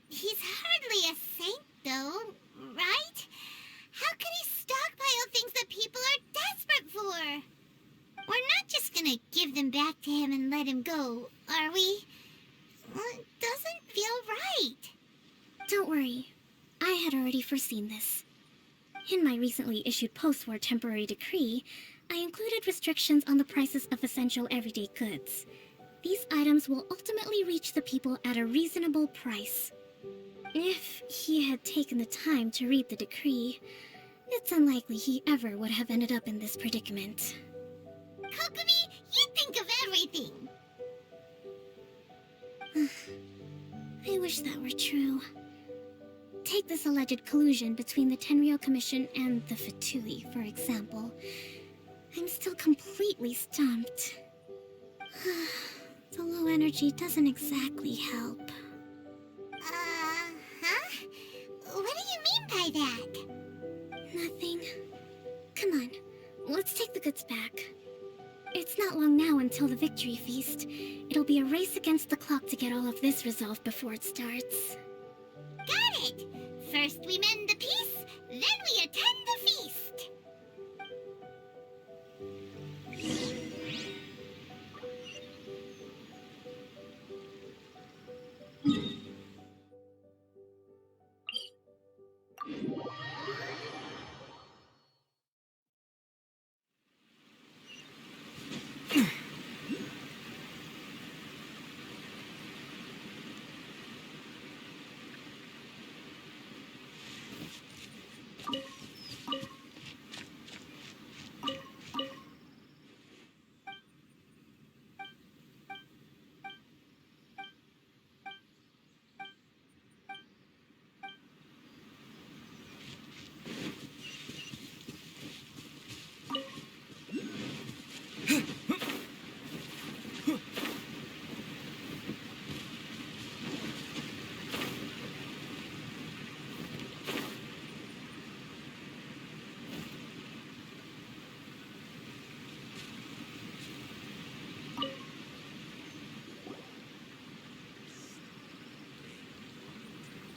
He's hardly a saint, though, right? How could he stockpile things that people are desperate for? We're not just gonna give them back to him and let him go, are we? It doesn't feel right. Don't worry. I had already foreseen this. In my recently issued post-war temporary decree, I included restrictions on the prices of essential everyday goods. These items will ultimately reach the people at a reasonable price. If he had taken the time to read the decree, it's unlikely he ever would have ended up in this predicament. Kokomi, you think of everything! I wish that were true. Take this alleged collusion between the Tenryou Commission and the Fatui, for example. I'm still completely stumped. The low energy doesn't exactly help. Huh? What do you mean by that? Nothing. Come on, let's take the goods back. It's not long now until the victory feast. It'll be a race against the clock to get all of this resolved before it starts. Got it! First we mend the peace, then we attend the feast!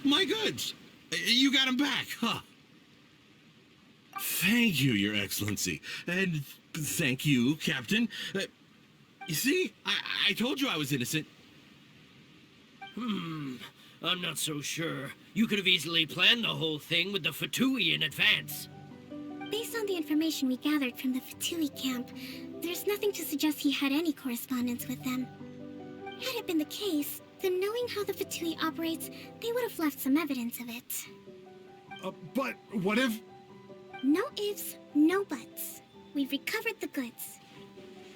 My goods! You got them back, huh? Thank you, Your Excellency. And thank you, Captain. You see, I told you I was innocent. I'm not so sure. You could have easily planned the whole thing with the Fatui in advance. Based on the information we gathered from the Fatui camp, there's nothing to suggest he had any correspondence with them. Had it been the case, then knowing how the Fatui operates, they would have left some evidence of it. But what if... No ifs, no buts. We've recovered the goods.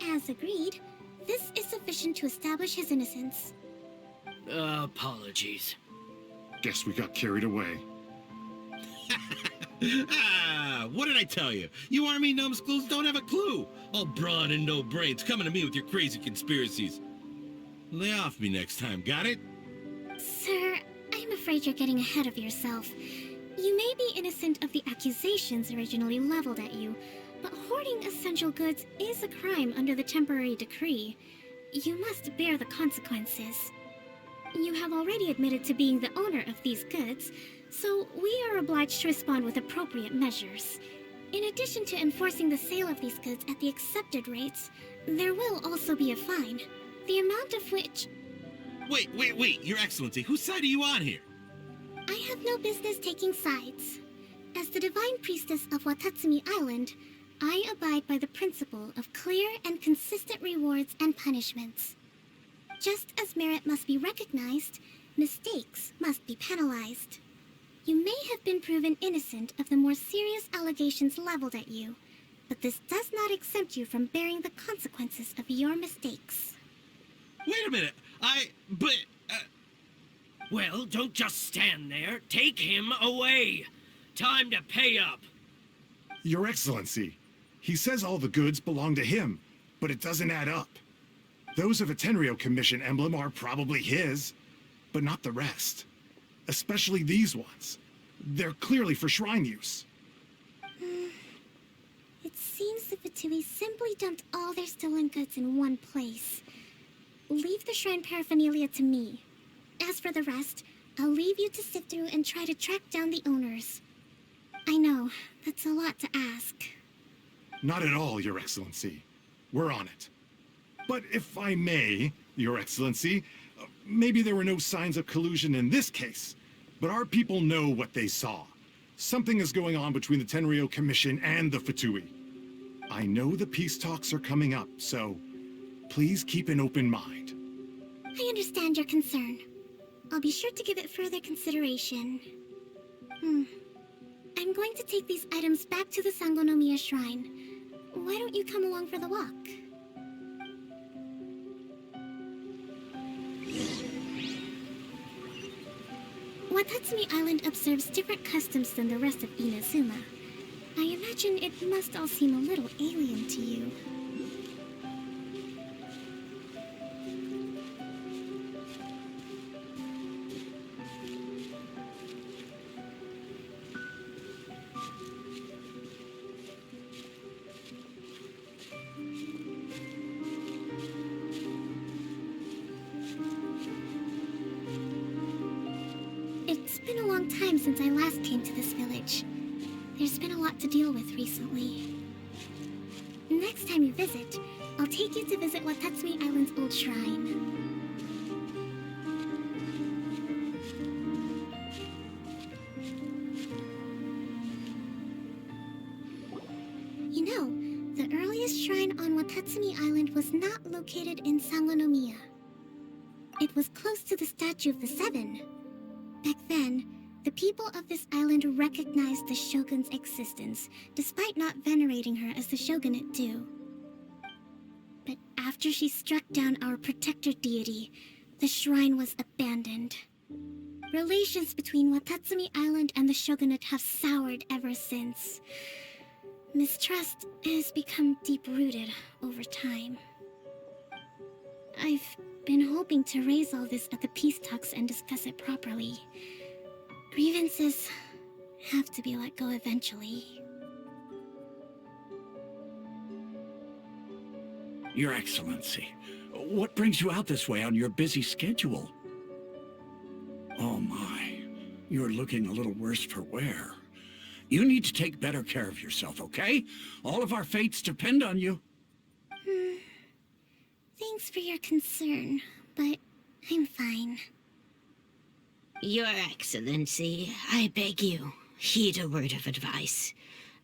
As agreed, this is sufficient to establish his innocence. Apologies. Guess we got carried away. What did I tell you? You army numbskulls don't have a clue. All brawn and no brains coming to me with your crazy conspiracies. Lay off me next time, got it? Sir, I'm afraid you're getting ahead of yourself. You may be innocent of the accusations originally leveled at you, but hoarding essential goods is a crime under the temporary decree. You must bear the consequences. You have already admitted to being the owner of these goods, so we are obliged to respond with appropriate measures. In addition to enforcing the sale of these goods at the accepted rates, there will also be a fine, the amount of which... Wait, Your Excellency, whose side are you on here? I have no business taking sides. As the Divine Priestess of Watatsmi Island, I abide by the principle of clear and consistent rewards and punishments. Just as merit must be recognized, mistakes must be penalized. You may have been proven innocent of the more serious allegations leveled at you, but this does not exempt you from bearing the consequences of your mistakes. Wait a minute, Well, don't just stand there. Take him away. Time to pay up. Your Excellency, he says all the goods belong to him, but it doesn't add up. Those of a Tenryou Commission emblem are probably his, but not the rest. Especially these ones. They're clearly for shrine use. It seems the Fatui simply dumped all their stolen goods in one place. Leave the shrine paraphernalia to me. As for the rest, I'll leave you to sift through and try to track down the owners. I know, that's a lot to ask. Not at all, Your Excellency. We're on it. But if I may, Your Excellency, maybe there were no signs of collusion in this case, but our people know what they saw. Something is going on between the Tenryou Commission and the Fatui. I know the peace talks are coming up, so please keep an open mind. I understand your concern. I'll be sure to give it further consideration. I'm going to take these items back to the Sangonomiya Shrine. Why don't you come along for the walk? Watatsmi Island observes different customs than the rest of Inazuma. I imagine it must all seem a little alien to you. It's been a long time since I last came to this village. There's been a lot to deal with recently. Next time you visit, I'll take you to visit Watatsmi Island's old shrine. You know, the earliest shrine on Watatsmi Island was not located in Sangonomiya. It was close to the Statue of the Seven. Back then, the people of this island recognized the shogun's existence, despite not venerating her as the shogunate do. But after she struck down our protector deity, the shrine was abandoned. Relations between Watatsumi Island and the shogunate have soured ever since. Mistrust has become deep-rooted over time. I've been hoping to raise all this at the peace talks and discuss it properly. Grievances have to be let go eventually. Your Excellency, what brings you out this way on your busy schedule? Oh my, you're looking a little worse for wear. You need to take better care of yourself, okay? All of our fates depend on you. Thanks for your concern, but I'm fine. Your Excellency, I beg you, heed a word of advice.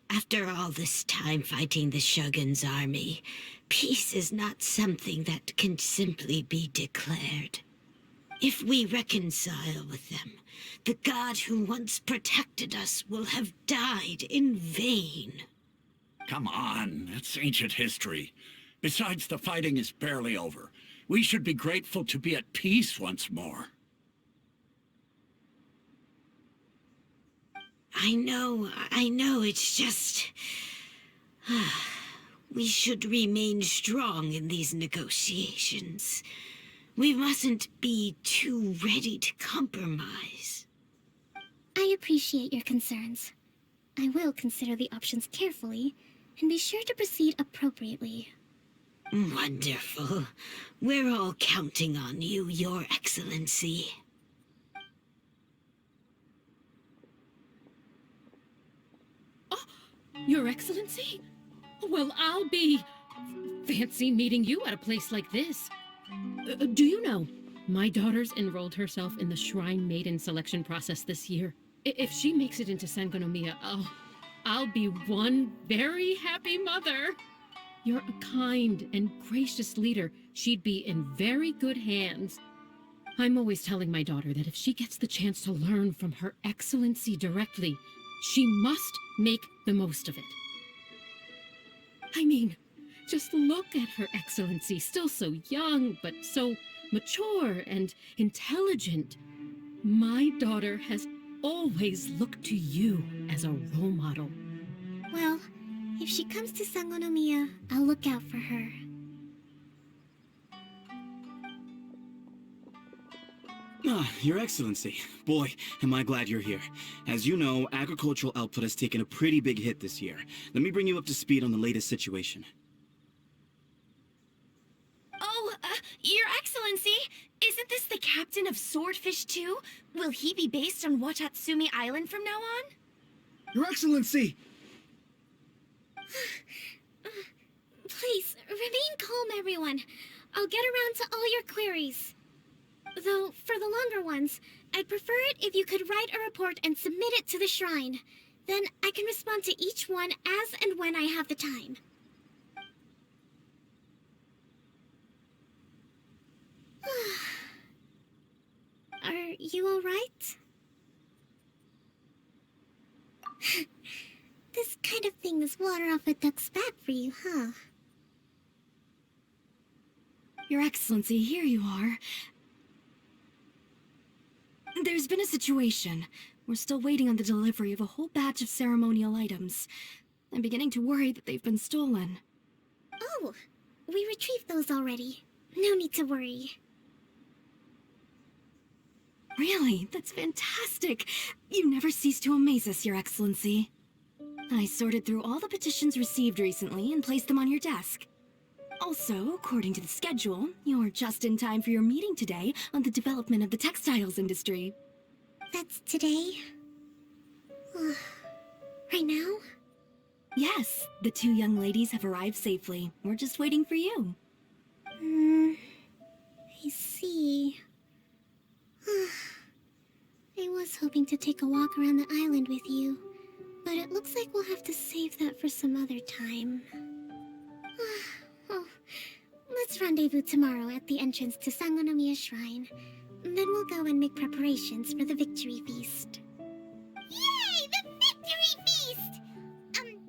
After all this time fighting the Shogun's army, peace is not something that can simply be declared. If we reconcile with them, the god who once protected us will have died in vain. Come on, that's ancient history. Besides, the fighting is barely over. We should be grateful to be at peace once more. I know, it's just... we should remain strong in these negotiations. We mustn't be too ready to compromise. I appreciate your concerns. I will consider the options carefully and be sure to proceed appropriately. Wonderful. We're all counting on you, Your Excellency. Your Excellency? Well, I'll be... fancy meeting you at a place like this. Do you know, my daughter's enrolled herself in the Shrine Maiden selection process this year. If she makes it into Sangonomiya, I'll be one very happy mother. You're a kind and gracious leader. She'd be in very good hands. I'm always telling my daughter that if she gets the chance to learn from Her Excellency directly, she must make the most of it. I mean, just look at Her Excellency, still so young, but so mature and intelligent. My daughter has always looked to you as a role model. Well, if she comes to Sangonomiya, I'll look out for her. Your Excellency. Boy, am I glad you're here. As you know, agricultural output has taken a pretty big hit this year. Let me bring you up to speed on the latest situation. Oh, Your Excellency, isn't this the captain of Swordfish 2? Will he be based on Watatsmi Island from now on? Your Excellency! Please, remain calm, everyone. I'll get around to all your queries. Though, for the longer ones, I'd prefer it if you could write a report and submit it to the shrine. Then I can respond to each one as and when I have the time. Are you all right? This kind of thing is water off a duck's back for you, huh? Your Excellency, here you are. There's been a situation. We're still waiting on the delivery of a whole batch of ceremonial items. I'm beginning to worry that they've been stolen. Oh, we retrieved those already. No need to worry. Really? That's fantastic. You never cease to amaze us, Your Excellency. I sorted through all the petitions received recently and placed them on your desk. Also, according to the schedule, you're just in time for your meeting today on the development of the textiles industry. That's today? Right now? Yes, the two young ladies have arrived safely. We're just waiting for you. I see. I was hoping to take a walk around the island with you, but it looks like we'll have to save that for some other time. Well, let's rendezvous tomorrow at the entrance to Sangonomiya Shrine. Then we'll go and make preparations for the victory feast. Yay! The victory feast!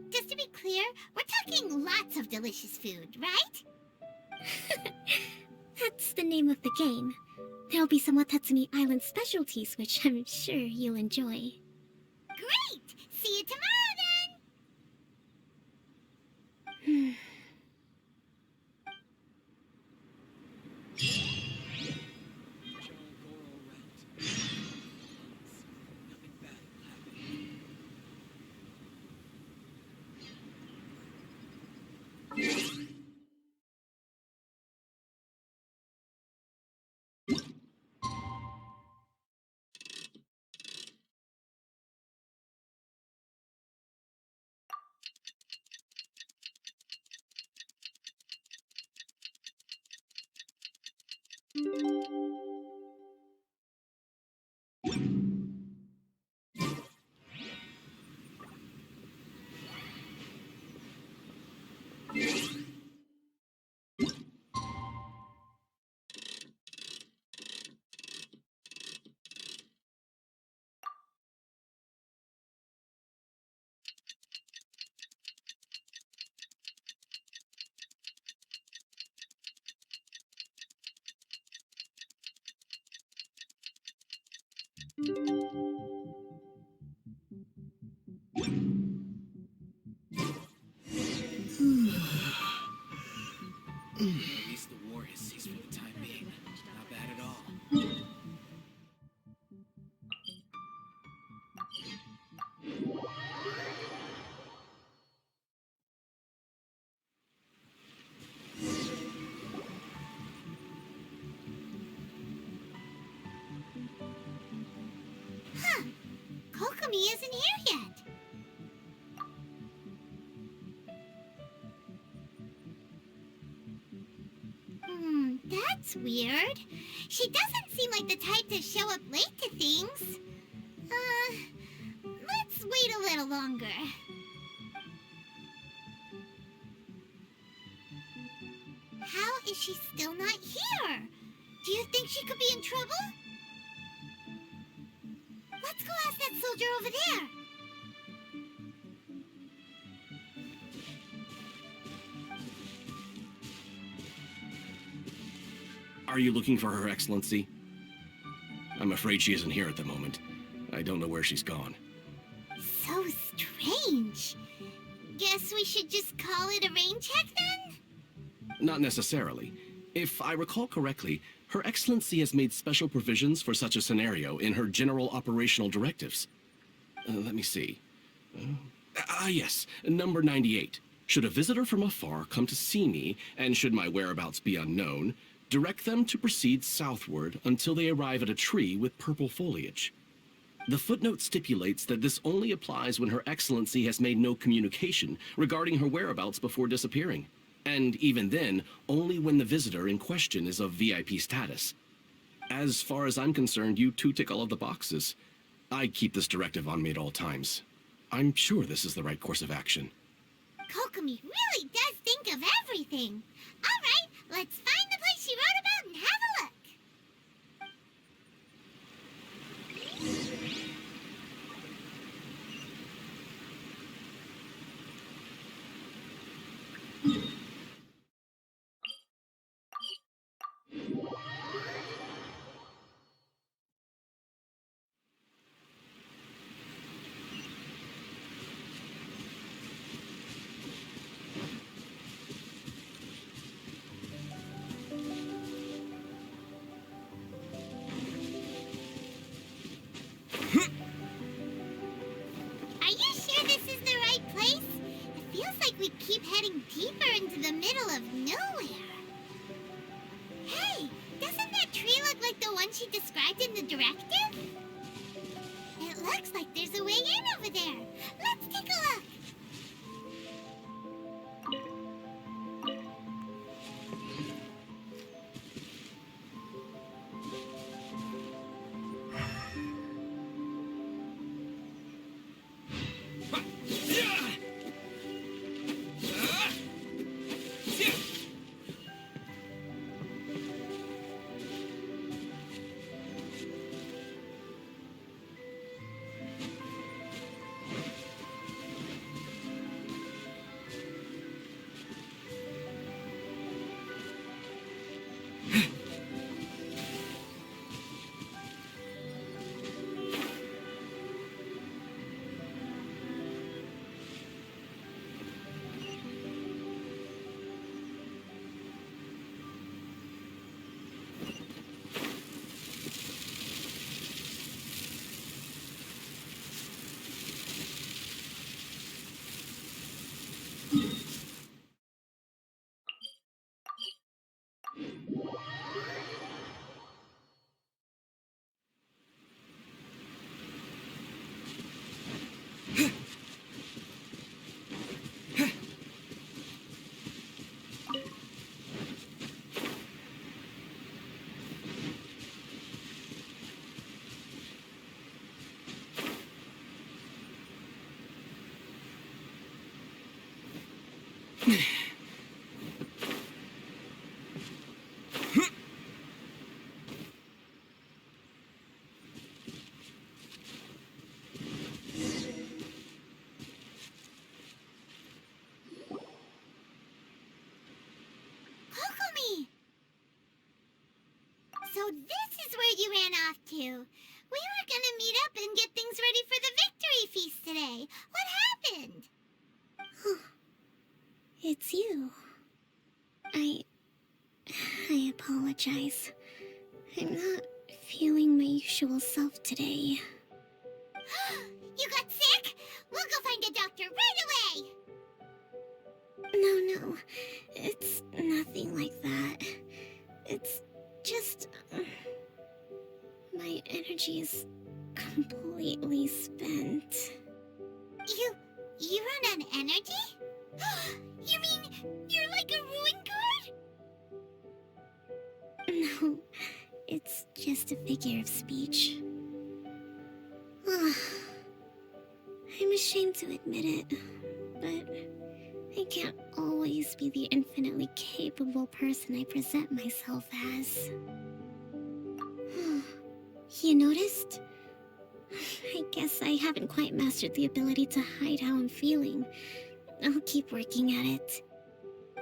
Just to be clear, we're talking lots of delicious food, right? That's the name of the game. There'll be some Watatsmi Island specialties, which I'm sure you'll enjoy. Great! See you tomorrow, then! At least the war has ceased for the time being. That's weird. She doesn't seem like the type to show up late to things. Let's wait a little longer. How is she still not here? Do you think she could be in trouble? Let's go ask that soldier over there. Are you looking for Her Excellency? I'm afraid she isn't here at the moment. I don't know where she's gone. So strange. Guess we should just call it a rain check then? Not necessarily. If I recall correctly, Her Excellency has made special provisions for such a scenario in her general operational directives. Let me see. Yes, number 98. Should a visitor from afar come to see me, and should my whereabouts be unknown, direct them to proceed southward until they arrive at a tree with purple foliage. The footnote stipulates that this only applies when Her Excellency has made no communication regarding her whereabouts before disappearing. And even then, only when the visitor in question is of VIP status. As far as I'm concerned, you two tick all of the boxes. I keep this directive on me at all times. I'm sure this is the right course of action. Kokomi really does think of everything. All right, let's find the place she wrote about and have a look. Are you sure this is the right place? It feels like we keep heading deeper into the middle of nowhere. Hey, doesn't that tree look like the one she described in the directive? It looks like there's a way in over there. Let's take a look. Kokomi! So this is where you ran off to. We were gonna meet up and get things ready for the victory feast today. What happened? It's you. I apologize. I'm not feeling my usual self today. You got sick? We'll go find a doctor right away! No, it's nothing like that. It's just... my energy is completely spent. You run on energy? You mean you're like a ruin guard? it's just a figure of speech. I'm ashamed to admit it, but I can't always be the infinitely capable person I present myself as. You noticed? I guess I haven't quite mastered the ability to hide how I'm feeling. I'll keep working at it.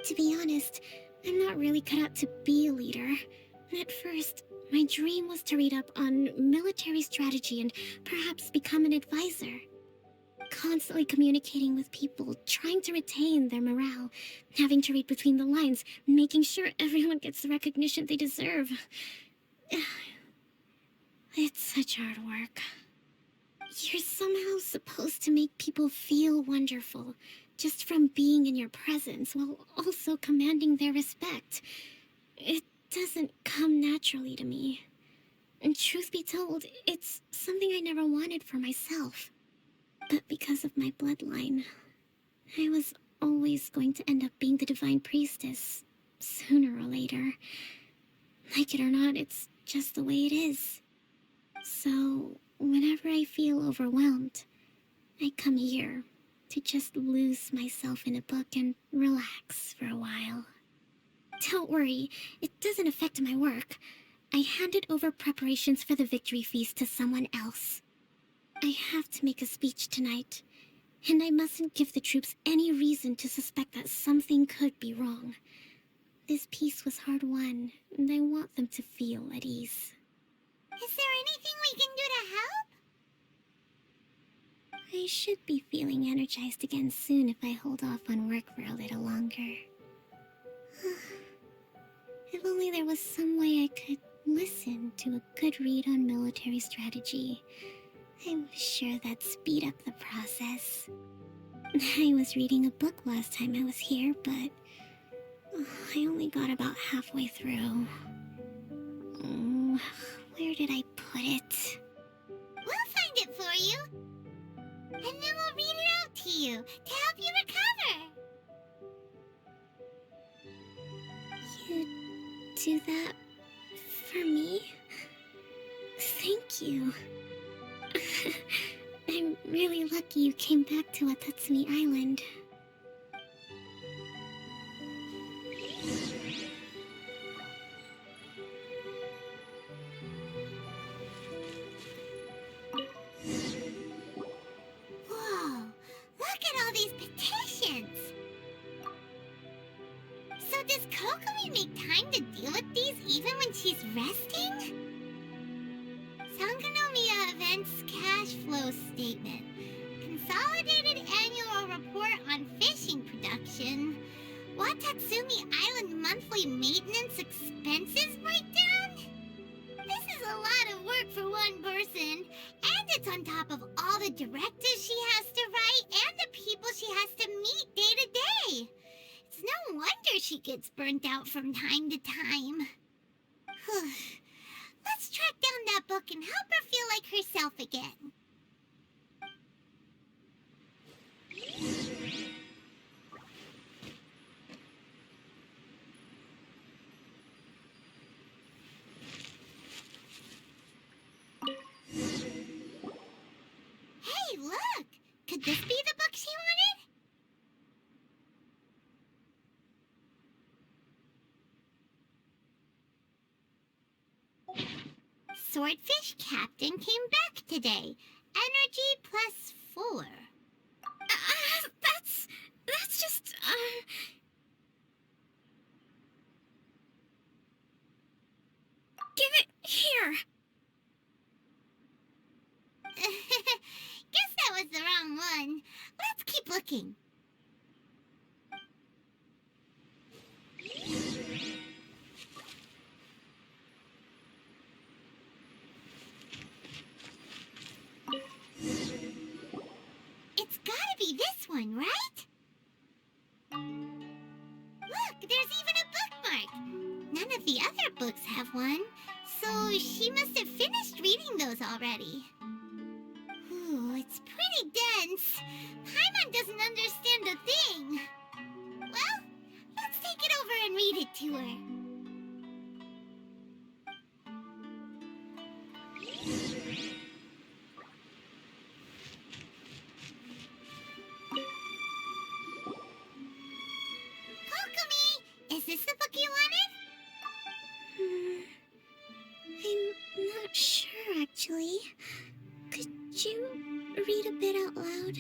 To be honest, I'm not really cut out to be a leader. At first, my dream was to read up on military strategy and perhaps become an advisor. Constantly communicating with people, trying to retain their morale, having to read between the lines, making sure everyone gets the recognition they deserve. It's such hard work. You're somehow supposed to make people feel wonderful, just from being in your presence, while also commanding their respect. It doesn't come naturally to me. And truth be told, it's something I never wanted for myself. But because of my bloodline, I was always going to end up being the Divine Priestess, sooner or later. Like it or not, it's just the way it is. So, whenever I feel overwhelmed, I come here to just lose myself in a book and relax for a while. Don't worry, it doesn't affect my work. I handed over preparations for the victory feast to someone else. I have to make a speech tonight, and I mustn't give the troops any reason to suspect that something could be wrong. This peace was hard-won, and I want them to feel at ease. Is there anything we can do to help? I should be feeling energized again soon if I hold off on work for a little longer. If only there was some way I could listen to a good read on military strategy. I'm sure that'd speed up the process. I was reading a book last time I was here, but I only got about halfway through. Where did I put it? We'll find it for you. And then we'll read it out to you to help you recover. You do that for me? Thank you. I'm really lucky you came back to Watatsmi Island. Whoa, look at all these petitions. So does Kokomi make time to deal with these even when she's resting? Sangonomiya Events Cash Flow Statement. Consolidated Annual Report on Fishing Production. Watatsmi Island Monthly Maintenance Expenses Breakdown? This is a lot of work for one person, and it's on top of all the directives she has to write and the people she has to meet day to day. It's no wonder she gets burnt out from time to time. Let's track down that book and help her feel like herself again. Hey, look! Could this be the book she wanted? Swordfish Captain came back today. Energy +4. That's just, Give it here! Guess that was the wrong one. Let's keep looking. It's gotta be this one, right? Look, there's even a bookmark. None of the other books have one, so she must have finished reading those already. Ooh, it's pretty dense. Paimon doesn't understand a thing. Well, let's take it over and read it to her. loud.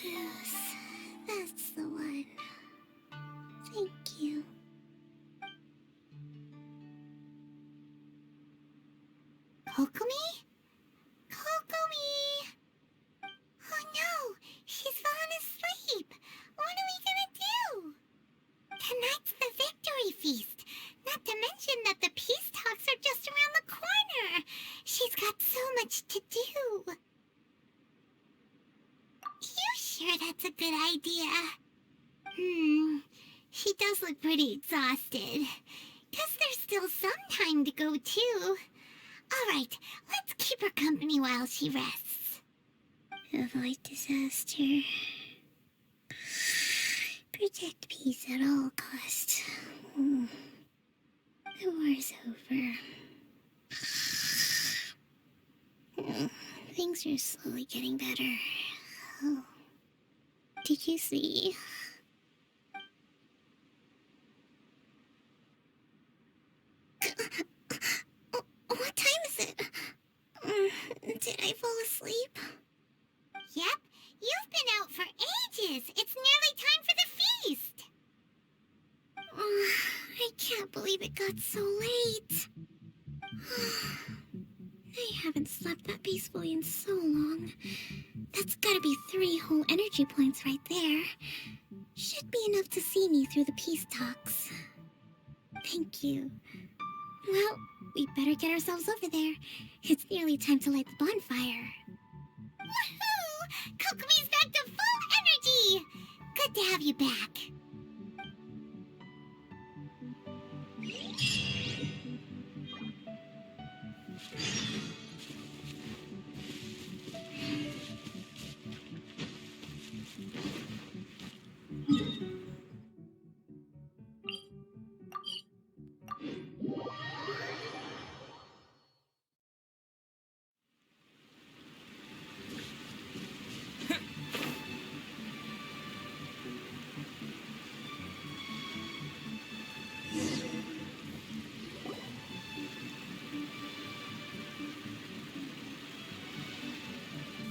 Yes, that's the one. Thank you. Kokomi? Kokomi! Oh no, she's fallen asleep. What are we gonna do? Tonight's the victory feast. Not to mention that the peace talks are just around the corner. She's got so much to do. You sure that's a good idea? She does look pretty exhausted. Guess there's still some time to go too. Alright, let's keep her company while she rests. Avoid disaster. Protect peace at all costs. The war's over. Things are slowly getting better. Oh. Did you see? What time is it? Did I fall asleep? Yep, you've been out for ages. It's nearly time for the feast. I can't believe it got so late. I haven't slept that peacefully in so long. That's gotta be 3 whole energy points right there. Should be enough to see me through the peace talks. Thank you. Well, we better get ourselves over there. It's nearly time to light the bonfire. Woohoo! Kokomi's back to full energy! Good to have you back.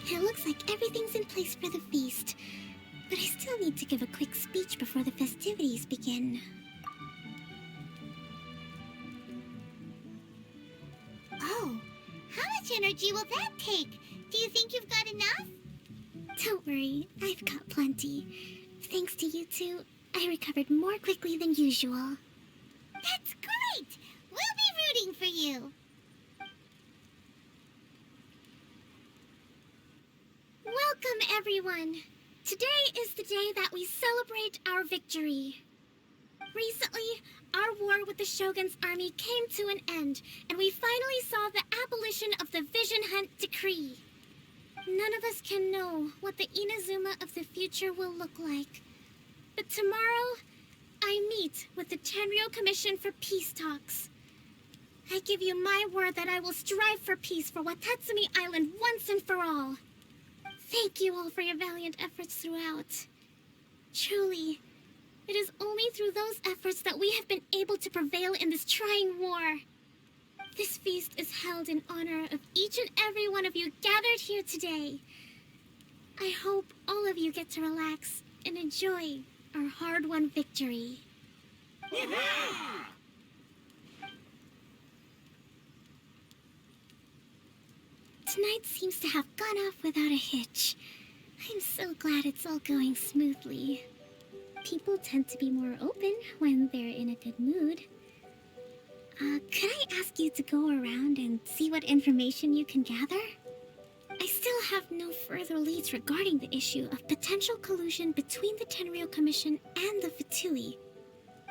It looks like everything's in place for the feast, but I still need to give a quick speech before the festivities begin. Oh, how much energy will that take? Do you think you've got enough? Don't worry, I've got plenty. Thanks to you two, I recovered more quickly than usual. That's great! We'll be rooting for you. Welcome, everyone! Today is the day that we celebrate our victory. Recently, our war with the Shogun's army came to an end, and we finally saw the abolition of the Vision Hunt Decree. None of us can know what the Inazuma of the future will look like. But tomorrow, I meet with the Tenryo Commission for Peace Talks. I give you my word that I will strive for peace for Watatsmi Island once and for all. Thank you all for your valiant efforts throughout. Truly, it is only through those efforts that we have been able to prevail in this trying war. This feast is held in honor of each and every one of you gathered here today. I hope all of you get to relax and enjoy our hard-won victory. Tonight seems to have gone off without a hitch. I'm so glad it's all going smoothly. People tend to be more open when they're in a good mood. Could I ask you to go around and see what information you can gather? I still have no further leads regarding the issue of potential collusion between the Tenryo Commission and the Fatui.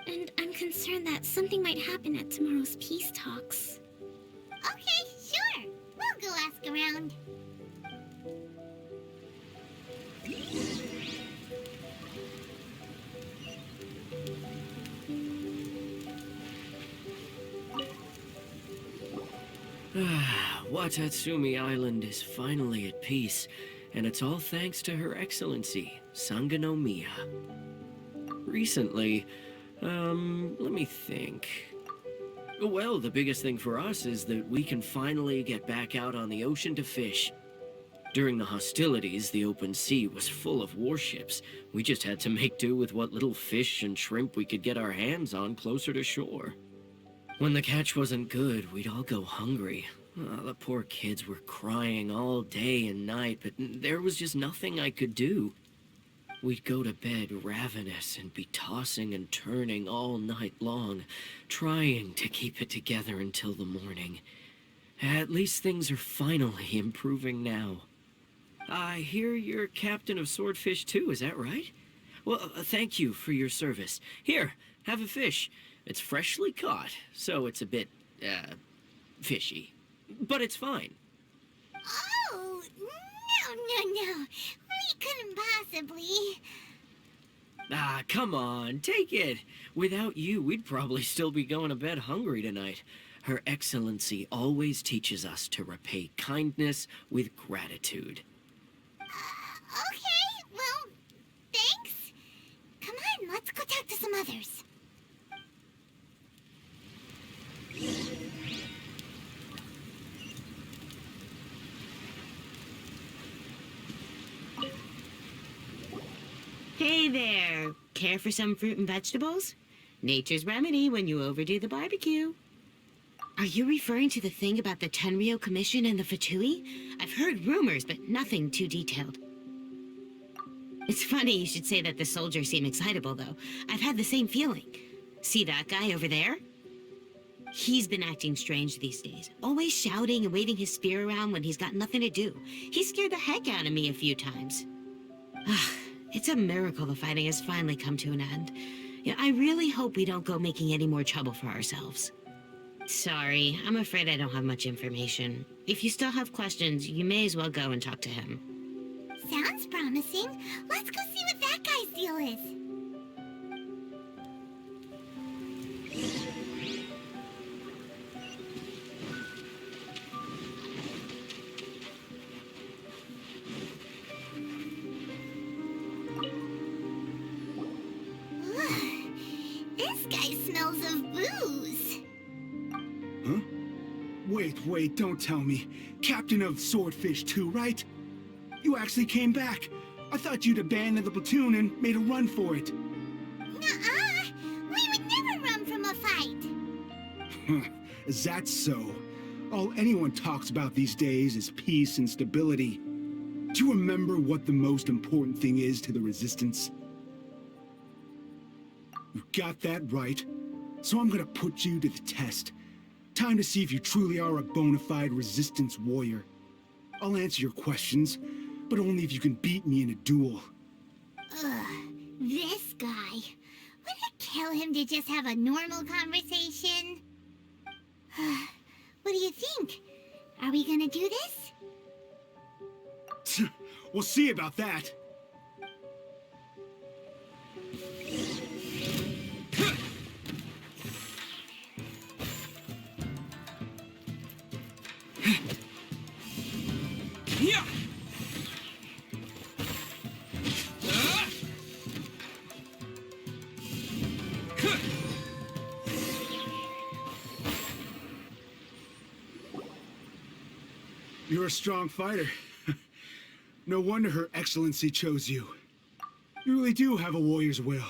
And I'm concerned that something might happen at tomorrow's peace talks. Okay, sure. We'll go ask around. Watatsmi Island is finally at peace, and it's all thanks to Her Excellency, Sangonomiya. Recently, let me think. Well, the biggest thing for us is that we can finally get back out on the ocean to fish. During the hostilities, the open sea was full of warships. We just had to make do with what little fish and shrimp we could get our hands on closer to shore. When the catch wasn't good, we'd all go hungry. The poor kids were crying all day and night, but there was just nothing I could do. We'd go to bed ravenous and be tossing and turning all night long, trying to keep it together until the morning. At least things are finally improving now. I hear you're captain of Swordfish too, is that right? Well, thank you for your service. Here, have a fish. It's freshly caught, so it's a bit, fishy. But it's fine. Oh, no. We couldn't possibly. Ah, come on, take it. Without you, we'd probably still be going to bed hungry tonight. Her Excellency always teaches us to repay kindness with gratitude. Okay, well, thanks. Come on, let's go talk to some others. Hey there! Care for some fruit and vegetables? Nature's remedy when you overdo the barbecue. Are you referring to the thing about the Tenryou Commission and the Fatui? I've heard rumors, but nothing too detailed. It's funny you should say that the soldiers seem excitable, though. I've had the same feeling. See that guy over there? He's been acting strange these days, always shouting and waving his spear around when he's got nothing to do. He scared the heck out of me a few times. It's a miracle the fighting has finally come to an end. Yeah, I really hope we don't go making any more trouble for ourselves. Sorry, I'm afraid I don't have much information. If you still have questions, you may as well go and talk to him. Sounds promising. Let's go see what that guy's deal is. This guy smells of booze. Huh? Wait, don't tell me. Captain of Swordfish too, right? You actually came back. I thought you'd abandoned the platoon and made a run for it. Nuh-uh. We would never run from a fight. Is that so? All anyone talks about these days is peace and stability. Do you remember what the most important thing is to the Resistance? You got that right. So I'm gonna put you to the test. Time to see if you truly are a bona fide Resistance warrior. I'll answer your questions, but only if you can beat me in a duel. This guy. Would it kill him to just have a normal conversation? What do you think? Are we gonna do this? We'll see about that. You're a strong fighter. No wonder Her Excellency chose you. You really do have a warrior's will.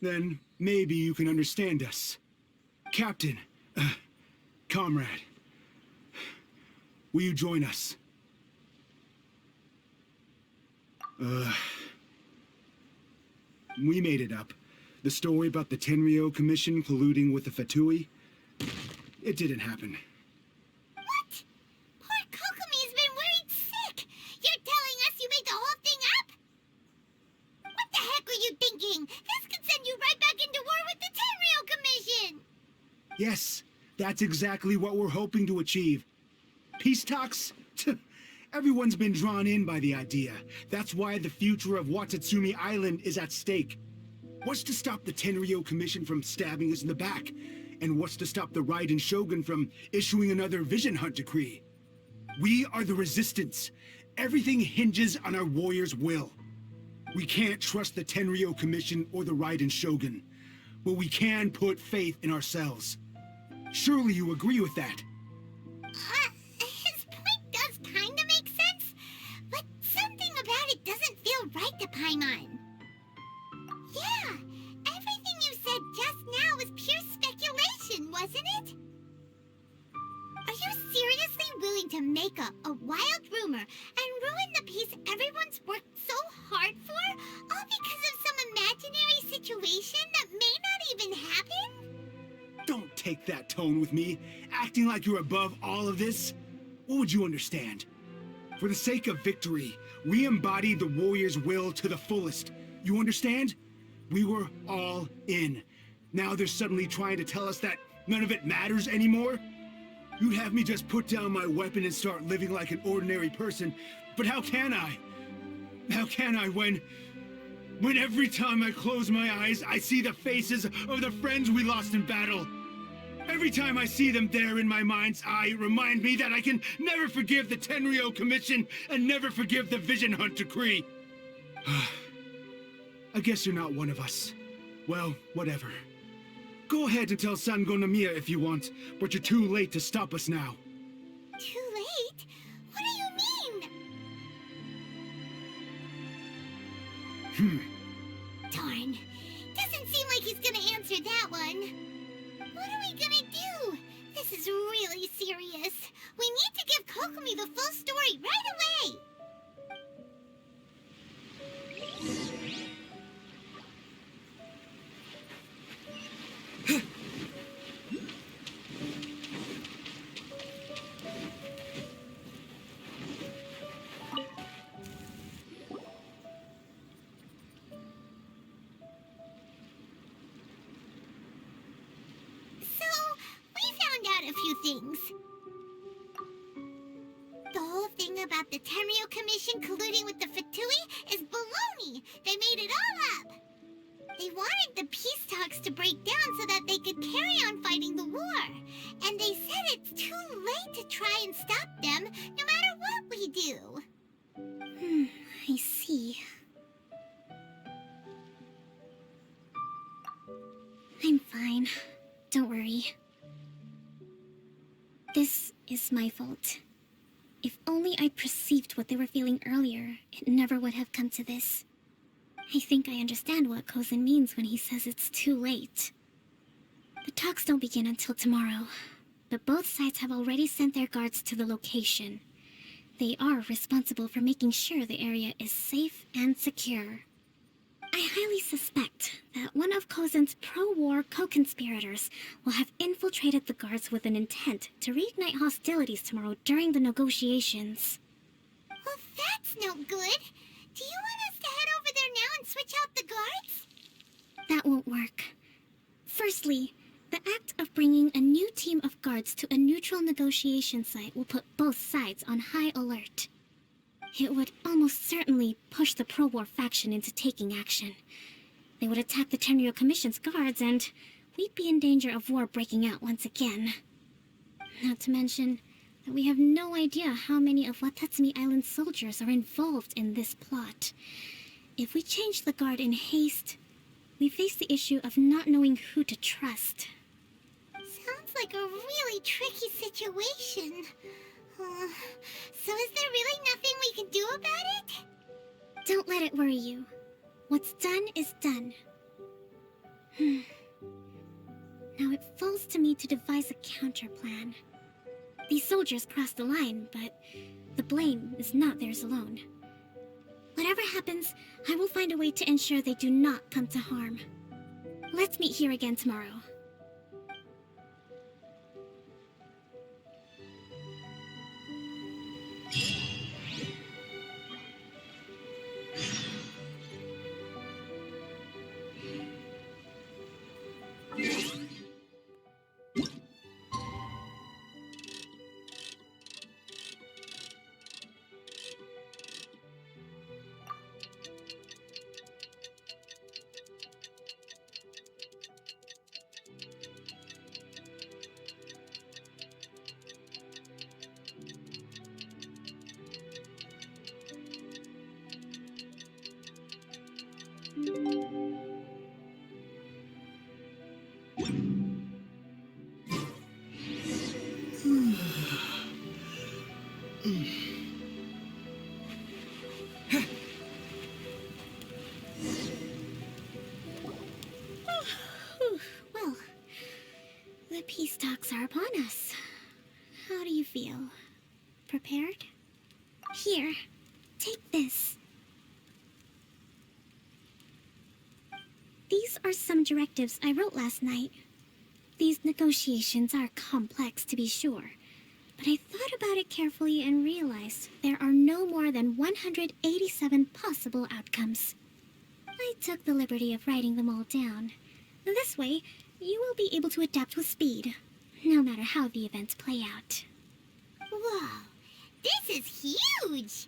Then maybe you can understand us. Captain, comrade, will you join us? We made it up. The story about the Tenryou Commission colluding with the Fatui, it didn't happen. What? Poor Kokomi's been worried sick. You're telling us you made the whole thing up? What the heck were you thinking? This could send you right back into war with the Tenryou Commission. Yes, that's exactly what we're hoping to achieve. Peace talks? Everyone's been drawn in by the idea. That's why the future of Watatsmi Island is at stake. What's to stop the Tenryou Commission from stabbing us in the back? And what's to stop the Raiden Shogun from issuing another Vision Hunt decree? We are the Resistance. Everything hinges on our warrior's will. We can't trust the Tenryo Commission or the Raiden Shogun, but we can put faith in ourselves. Surely you agree with that? His point does kinda make sense, but something about it doesn't feel right to Paimon. Yeah, everything you said just now was pure speculation, wasn't it? Are you seriously willing to make up a wild rumor and ruin the peace everyone's worked so hard for, all because of some imaginary situation that may not even happen? Don't take that tone with me, acting like you're above all of this. What would you understand? For the sake of victory, we embodied the warrior's will to the fullest. You understand? We were all in. Now they're suddenly trying to tell us that none of it matters anymore? You'd have me just put down my weapon and start living like an ordinary person, but how can I? How can I when every time I close my eyes, I see the faces of the friends we lost in battle? Every time I see them there in my mind's eye, it reminds me that I can never forgive the Tenryo Commission and never forgive the Vision Hunt Decree. I guess you're not one of us. Well, whatever. Go ahead and tell Sangonomiya if you want, but you're too late to stop us now. Too late? What do you mean? Darn. Doesn't seem like he's gonna answer that one. What are we gonna do? This is really serious. We need to give Kokomi the full story right away! A few things. The whole thing about the Tenryo Commission colluding with the Fatui is baloney. They made it all up. They wanted the peace talks to break down so that they could carry on fighting the war. And they said it's too late to try and stop them, no matter what we do. I see. I'm fine. Don't worry. This is my fault. If only I perceived what they were feeling earlier, it never would have come to this. I think I understand what Kozin means when he says it's too late. The talks don't begin until tomorrow, but both sides have already sent their guards to the location. They are responsible for making sure the area is safe and secure. I highly suspect that one of Kozin's pro-war co-conspirators will have infiltrated the guards with an intent to reignite hostilities tomorrow during the negotiations. Well, that's no good. Do you want us to head over there now and switch out the guards? That won't work. Firstly, the act of bringing a new team of guards to a neutral negotiation site will put both sides on high alert. It would almost certainly push the pro-war faction into taking action. They would attack the Tenryo Commission's guards, and we'd be in danger of war breaking out once again. Not to mention that we have no idea how many of Watatsmi Island's soldiers are involved in this plot. If we change the guard in haste, we face the issue of not knowing who to trust. Sounds like a really tricky situation. So is there really nothing we can do about it? Don't let it worry you. What's done is done. Now it falls to me to devise a counterplan. These soldiers crossed the line, but the blame is not theirs alone. Whatever happens, I will find a way to ensure they do not come to harm. Let's meet here again tomorrow. peace talks are upon us. How do you feel? Prepared? Here, take this. These are some directives I wrote last night. These negotiations are complex, to be sure, but I thought about it carefully and realized there are no more than 187 possible outcomes. I took the liberty of writing them all down. This way, you will be able to adapt with speed, no matter how the events play out. Whoa, this is huge!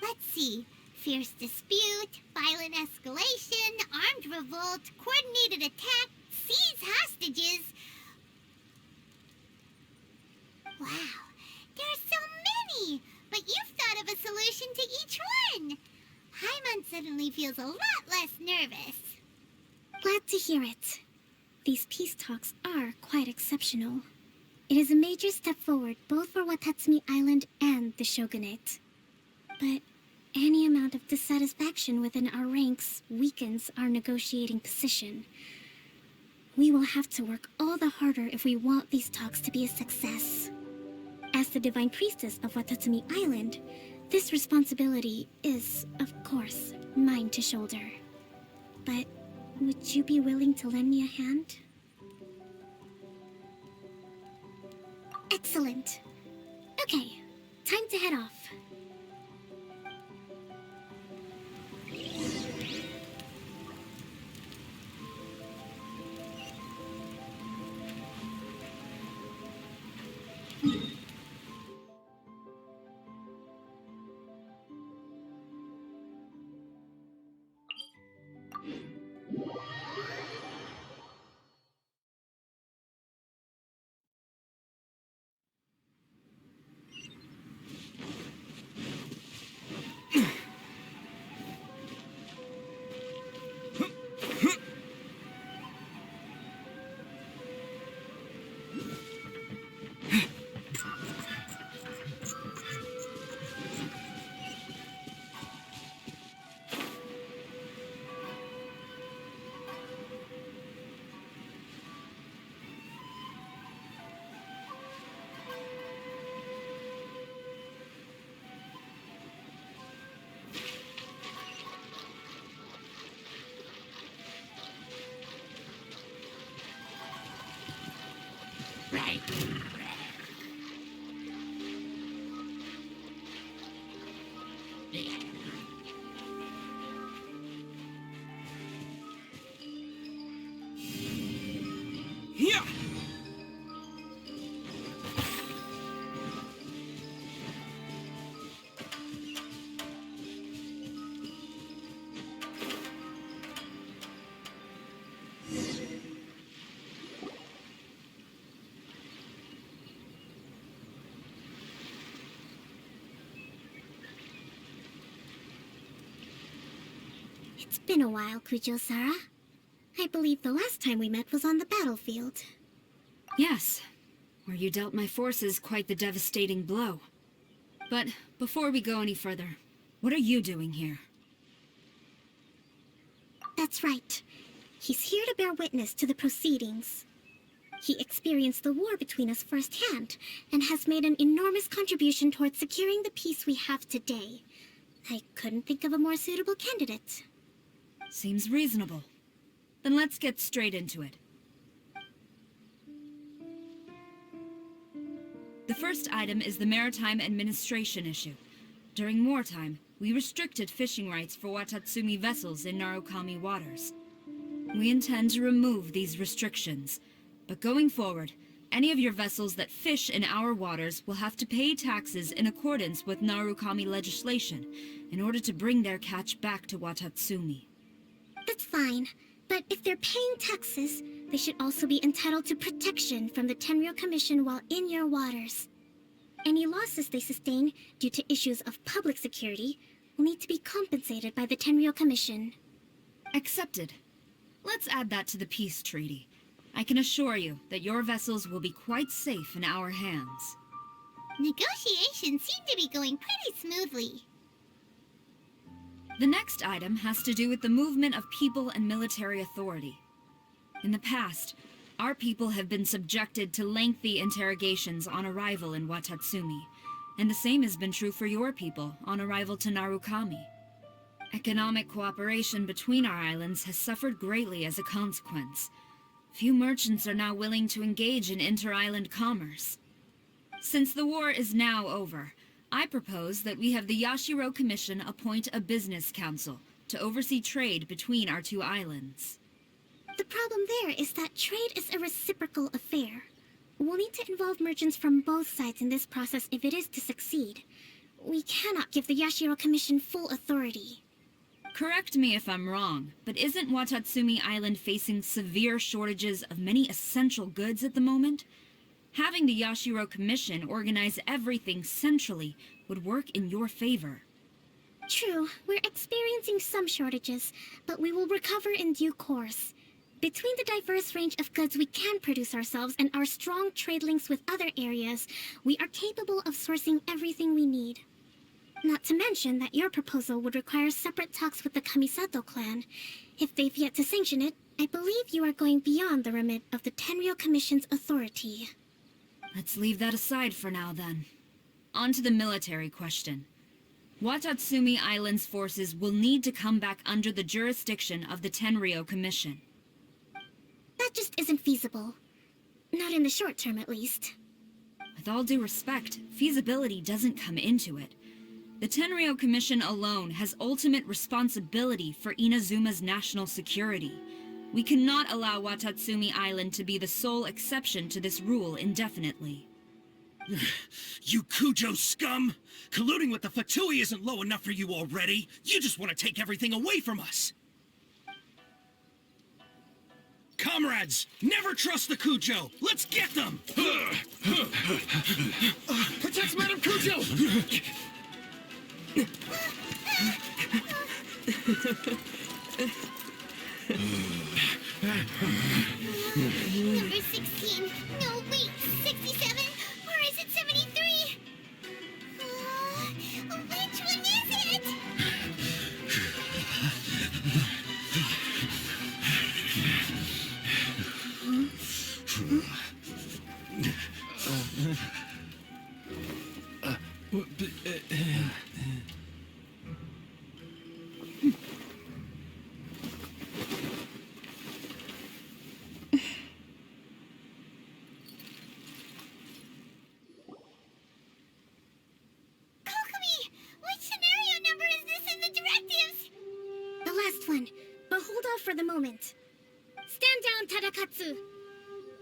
Let's see. Fierce dispute, violent escalation, armed revolt, coordinated attack, seize hostages. Wow, there are so many! But you've thought of a solution to each one! Paimon suddenly feels a lot less nervous. Glad to hear it. These peace talks are quite exceptional. It is a major step forward both for Watatsmi Island and the Shogunate. But any amount of dissatisfaction within our ranks weakens our negotiating position. We will have to work all the harder if we want these talks to be a success. As the Divine Priestess of Watatsmi Island, this responsibility is, of course, mine to shoulder. But would you be willing to lend me a hand? Excellent. Okay, time to head off. It's been a while, Kujo-Sara. I believe the last time we met was on the battlefield. Yes, where you dealt my forces quite the devastating blow. But before we go any further, what are you doing here? That's right. He's here to bear witness to the proceedings. He experienced the war between us firsthand, and has made an enormous contribution towards securing the peace we have today. I couldn't think of a more suitable candidate. Seems reasonable. Then let's get straight into it. The first item is the Maritime Administration issue. During wartime, we restricted fishing rights for Watatsumi vessels in Narukami waters. We intend to remove these restrictions, but going forward, any of your vessels that fish in our waters will have to pay taxes in accordance with Narukami legislation in order to bring their catch back to Watatsumi. That's fine, but if they're paying taxes, they should also be entitled to protection from the Tenryou Commission while in your waters. Any losses they sustain due to issues of public security will need to be compensated by the Tenryou Commission. Accepted. Let's add that to the peace treaty. I can assure you that your vessels will be quite safe in our hands. Negotiations seem to be going pretty smoothly. The next item has to do with the movement of people and military authority. In the past, Our people have been subjected to lengthy interrogations on arrival in Watatsmi, and the same has been true for your people on arrival to Narukami. Economic cooperation between our islands has suffered greatly as a consequence. Few merchants are now willing to engage in inter-island commerce. Since the war is now over, I propose that we have the Yashiro Commission appoint a business council to oversee trade between our two islands. The problem there is that trade is a reciprocal affair. We'll need to involve merchants from both sides in this process if it is to succeed. We cannot give the Yashiro Commission full authority. Correct me if I'm wrong, but isn't Watatsmi Island facing severe shortages of many essential goods at the moment? Having the Yashiro Commission organize everything centrally would work in your favor. True, we're experiencing some shortages, but we will recover in due course. Between the diverse range of goods we can produce ourselves and our strong trade links with other areas, we are capable of sourcing everything we need. Not to mention that your proposal would require separate talks with the Kamisato clan. If they've yet to sanction it, I believe you are going beyond the remit of the Tenryou Commission's authority. Let's leave that aside for now, then. On to the military question. Watatsmi Island's forces will need to come back under the jurisdiction of the Tenryou Commission. That just isn't feasible. Not in the short term, at least. With all due respect, feasibility doesn't come into it. The Tenryou Commission alone has ultimate responsibility for Inazuma's national security. We cannot allow Watatsmi Island to be the sole exception to this rule indefinitely. You Kujo scum! Colluding with the Fatui isn't low enough for you already! You just want to take everything away from us! Comrades, never trust the Kujo! Let's get them! Protect Madame Kujo! Number 16. No, wait. 67? Or is it 73? Which one is it? For the moment. Stand down, Tadakatsu.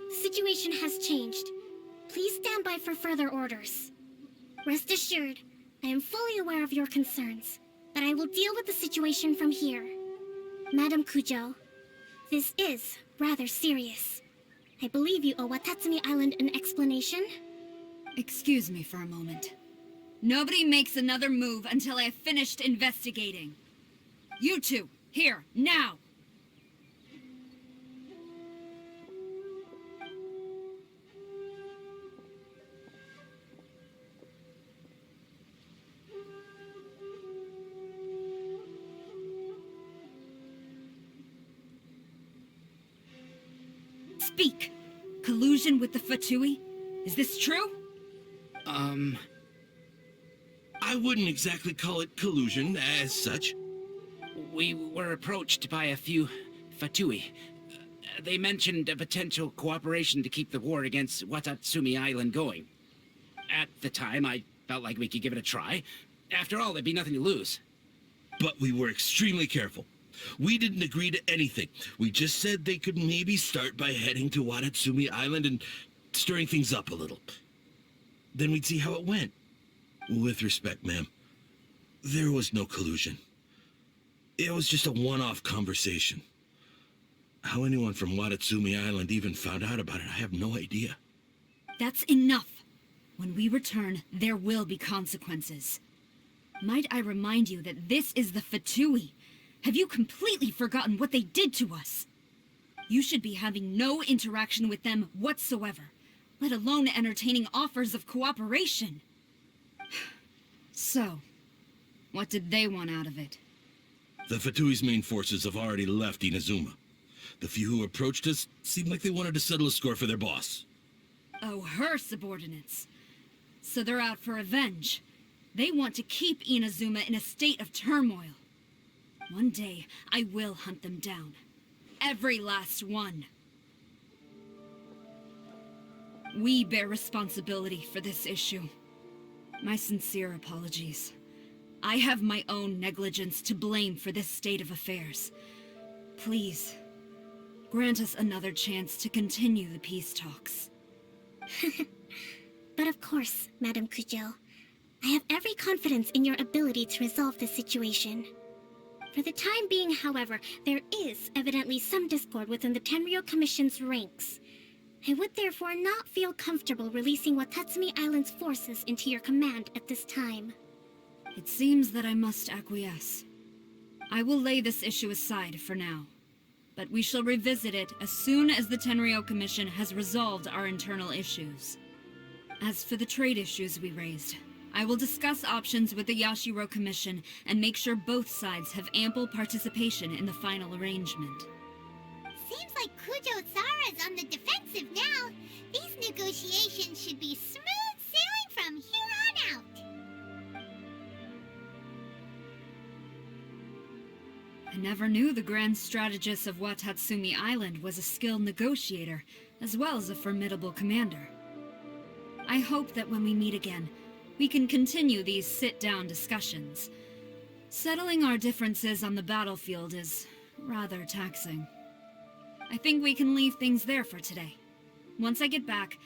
The situation has changed. Please stand by for further orders. Rest assured, I am fully aware of your concerns, but I will deal with the situation from here. Madam Kujo, this is rather serious. I believe you owe Watatsmi Island an explanation. Excuse me for a moment. Nobody makes another move until I have finished investigating. You two, here, now! Speak! Collusion with the Fatui? Is this true? I wouldn't exactly call it collusion as such. We were approached by a few Fatui. They mentioned a potential cooperation to keep the war against Watatsmi Island going. At the time, I felt like we could give it a try. After all, there'd be nothing to lose. But we were extremely careful. We didn't agree to anything. We just said they could maybe start by heading to Watatsmi Island and stirring things up a little. Then we'd see how it went. With respect, ma'am, there was no collusion. It was just a one-off conversation. How anyone from Watatsmi Island even found out about it, I have no idea. That's enough. When we return, there will be consequences. Might I remind you that this is the Fatui? Have you completely forgotten what they did to us? You should be having no interaction with them whatsoever, let alone entertaining offers of cooperation. So, what did they want out of it? The Fatui's main forces have already left Inazuma. The few who approached us seemed like they wanted to settle a score for their boss. Oh, her subordinates. So they're out for revenge. They want to keep Inazuma in a state of turmoil. One day, I will hunt them down. Every last one. We bear responsibility for this issue. My sincere apologies. I have my own negligence to blame for this state of affairs. Please, grant us another chance to continue the peace talks. But of course, Madame Kujo. I have every confidence in your ability to resolve this situation. For the time being, however, there is evidently some discord within the Tenryou Commission's ranks. I would therefore not feel comfortable releasing Watatsmi Island's forces into your command at this time. It seems that I must acquiesce. I will lay this issue aside for now, but we shall revisit it as soon as the Tenryou Commission has resolved our internal issues. As for the trade issues we raised, I will discuss options with the Yashiro Commission and make sure both sides have ample participation in the final arrangement. Seems like Kujo-sara's on the defensive now. These negotiations should be smooth sailing from here on out. I never knew the grand strategist of Watatsmi Island was a skilled negotiator, as well as a formidable commander. I hope that when we meet again, we can continue these sit-down discussions. Settling our differences on the battlefield is rather taxing. I think we can leave things there for today. Once I get back,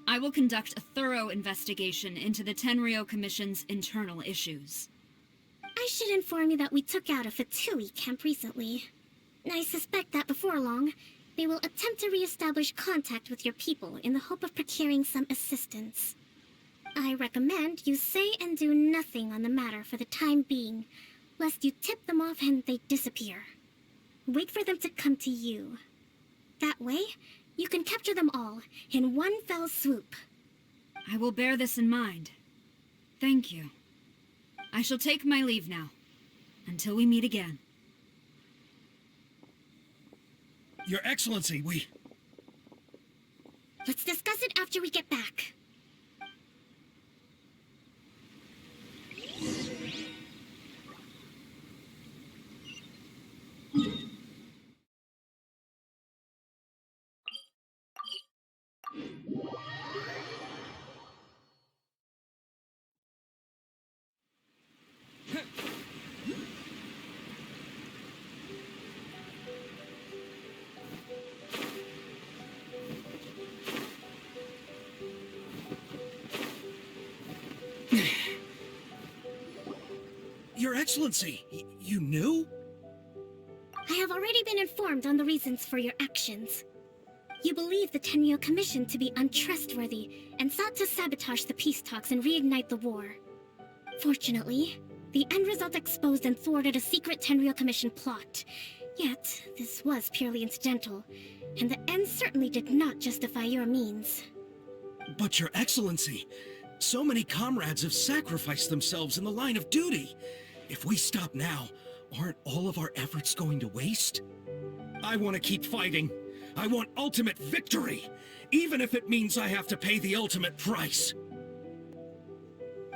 I will conduct a thorough investigation into the Tenryou Commission's internal issues. I should inform you that we took out a Fatui camp recently. I suspect that before long, they will attempt to re-establish contact with your people in the hope of procuring some assistance. I recommend you say and do nothing on the matter for the time being, lest you tip them off and they disappear. Wait for them to come to you. That way, you can capture them all in one fell swoop. I will bear this in mind. Thank you. I shall take my leave now. Until we meet again. Your Excellency, we... Let's discuss it after we get back. Your Excellency, you knew? I have already been informed on the reasons for your actions. You believe the Tenryou Commission to be untrustworthy and sought to sabotage the peace talks and reignite the war. Fortunately, the end result exposed and thwarted a secret Tenryou Commission plot. Yet, this was purely incidental, and the end certainly did not justify your means. But Your Excellency, so many comrades have sacrificed themselves in the line of duty. If we stop now, aren't all of our efforts going to waste? I want to keep fighting. I want ultimate victory, even if it means I have to pay the ultimate price.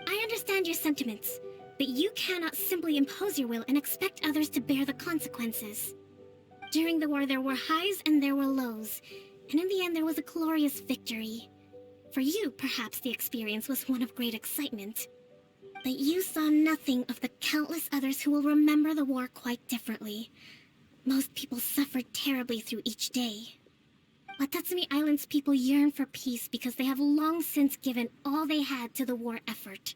I understand your sentiments, but you cannot simply impose your will and expect others to bear the consequences. During the war, there were highs and there were lows, and in the end, there was a glorious victory. For you, perhaps the experience was one of great excitement. But you saw nothing of the countless others who will remember the war quite differently. Most people suffered terribly through each day. Watatsmi Island's people yearn for peace because they have long since given all they had to the war effort.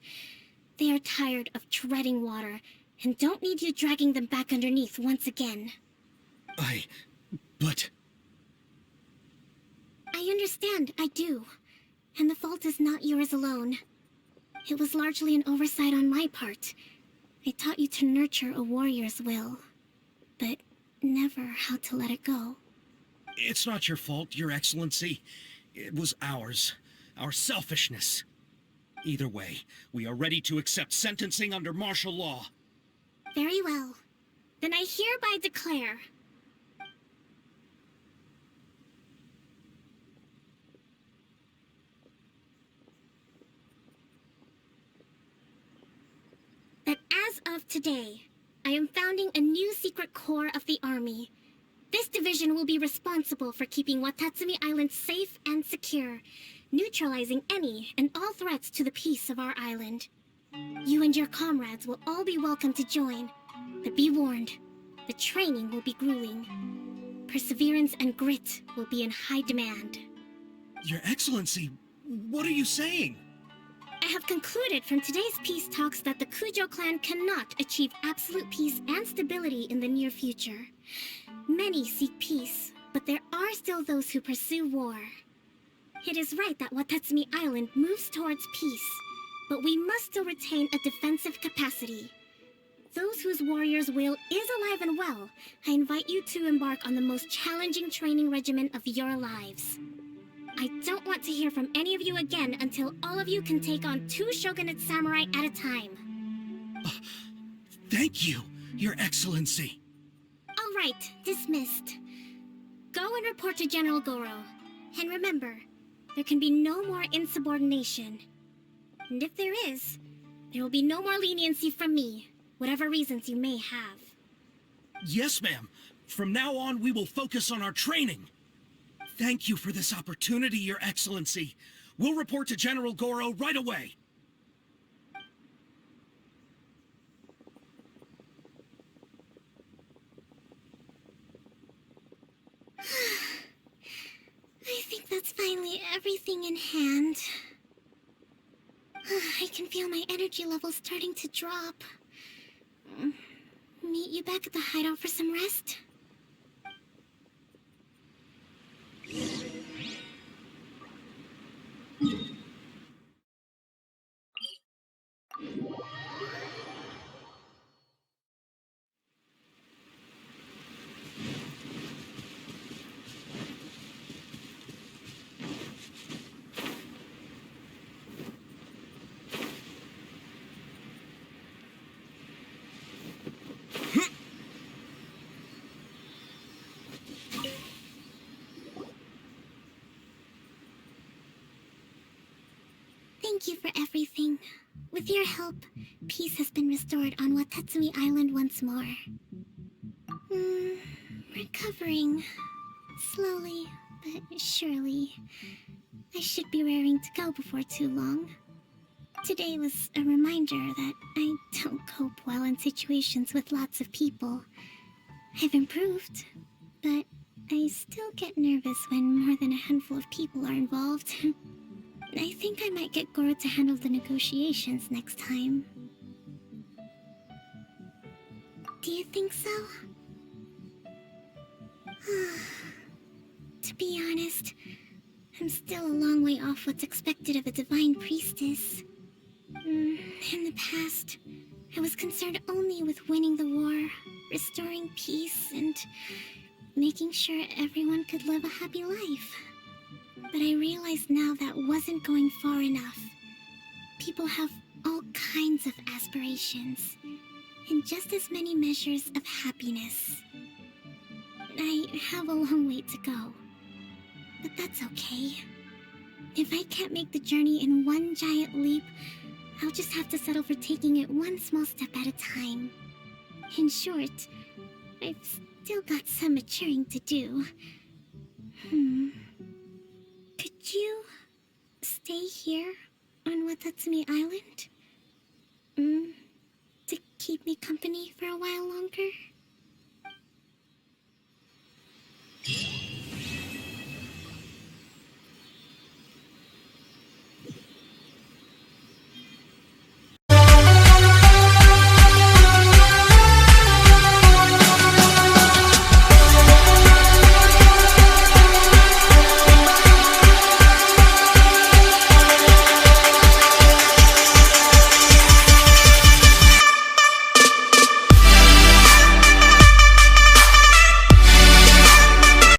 They are tired of treading water and don't need you dragging them back underneath once again. But... I understand, I do. And the fault is not yours alone. It was largely an oversight on my part. I taught you to nurture a warrior's will, but never how to let it go. It's not your fault, Your Excellency. It was ours. Our selfishness. Either way, we are ready to accept sentencing under martial law. Very well. Then I hereby declare that as of today, I am founding a new secret corps of the army. This division will be responsible for keeping Watatsmi Island safe and secure, neutralizing any and all threats to the peace of our island. You and your comrades will all be welcome to join, but be warned, the training will be grueling. Perseverance and grit will be in high demand. Your Excellency, what are you saying? I have concluded from today's peace talks that the Kujo clan cannot achieve absolute peace and stability in the near future. Many seek peace, but there are still those who pursue war. It is right that Watatsmi Island moves towards peace, but we must still retain a defensive capacity. Those whose warrior's will is alive and well, I invite you to embark on the most challenging training regimen of your lives. I don't want to hear from any of you again until all of you can take on 2 shogunate samurai at a time. Thank you, Your Excellency. All right, dismissed. Go and report to General Goro. And remember, there can be no more insubordination. And if there is, there will be no more leniency from me, whatever reasons you may have. Yes, ma'am. From now on, we will focus on our training. Thank you for this opportunity, Your Excellency. We'll report to General Goro right away. I think that's finally everything in hand. I can feel my energy levels starting to drop. Meet you back at the hideout for some rest? Thank you for everything. With your help, peace has been restored on Watatsmi Island once more. Recovering. Slowly, but surely. I should be raring to go before too long. Today was a reminder that I don't cope well in situations with lots of people. I've improved, but I still get nervous when more than a handful of people are involved. I think I might get Goro to handle the negotiations next time. Do you think so? To be honest, I'm still a long way off what's expected of a divine priestess. In the past, I was concerned only with winning the war, restoring peace, and making sure everyone could live a happy life. But I realize now that wasn't going far enough. People have all kinds of aspirations, and just as many measures of happiness. I have a long way to go, but that's okay. If I can't make the journey in one giant leap, I'll just have to settle for taking it one small step at a time. In short, I've still got some maturing to do. Could you stay here on Watatsmi Island? To keep me company for a while longer?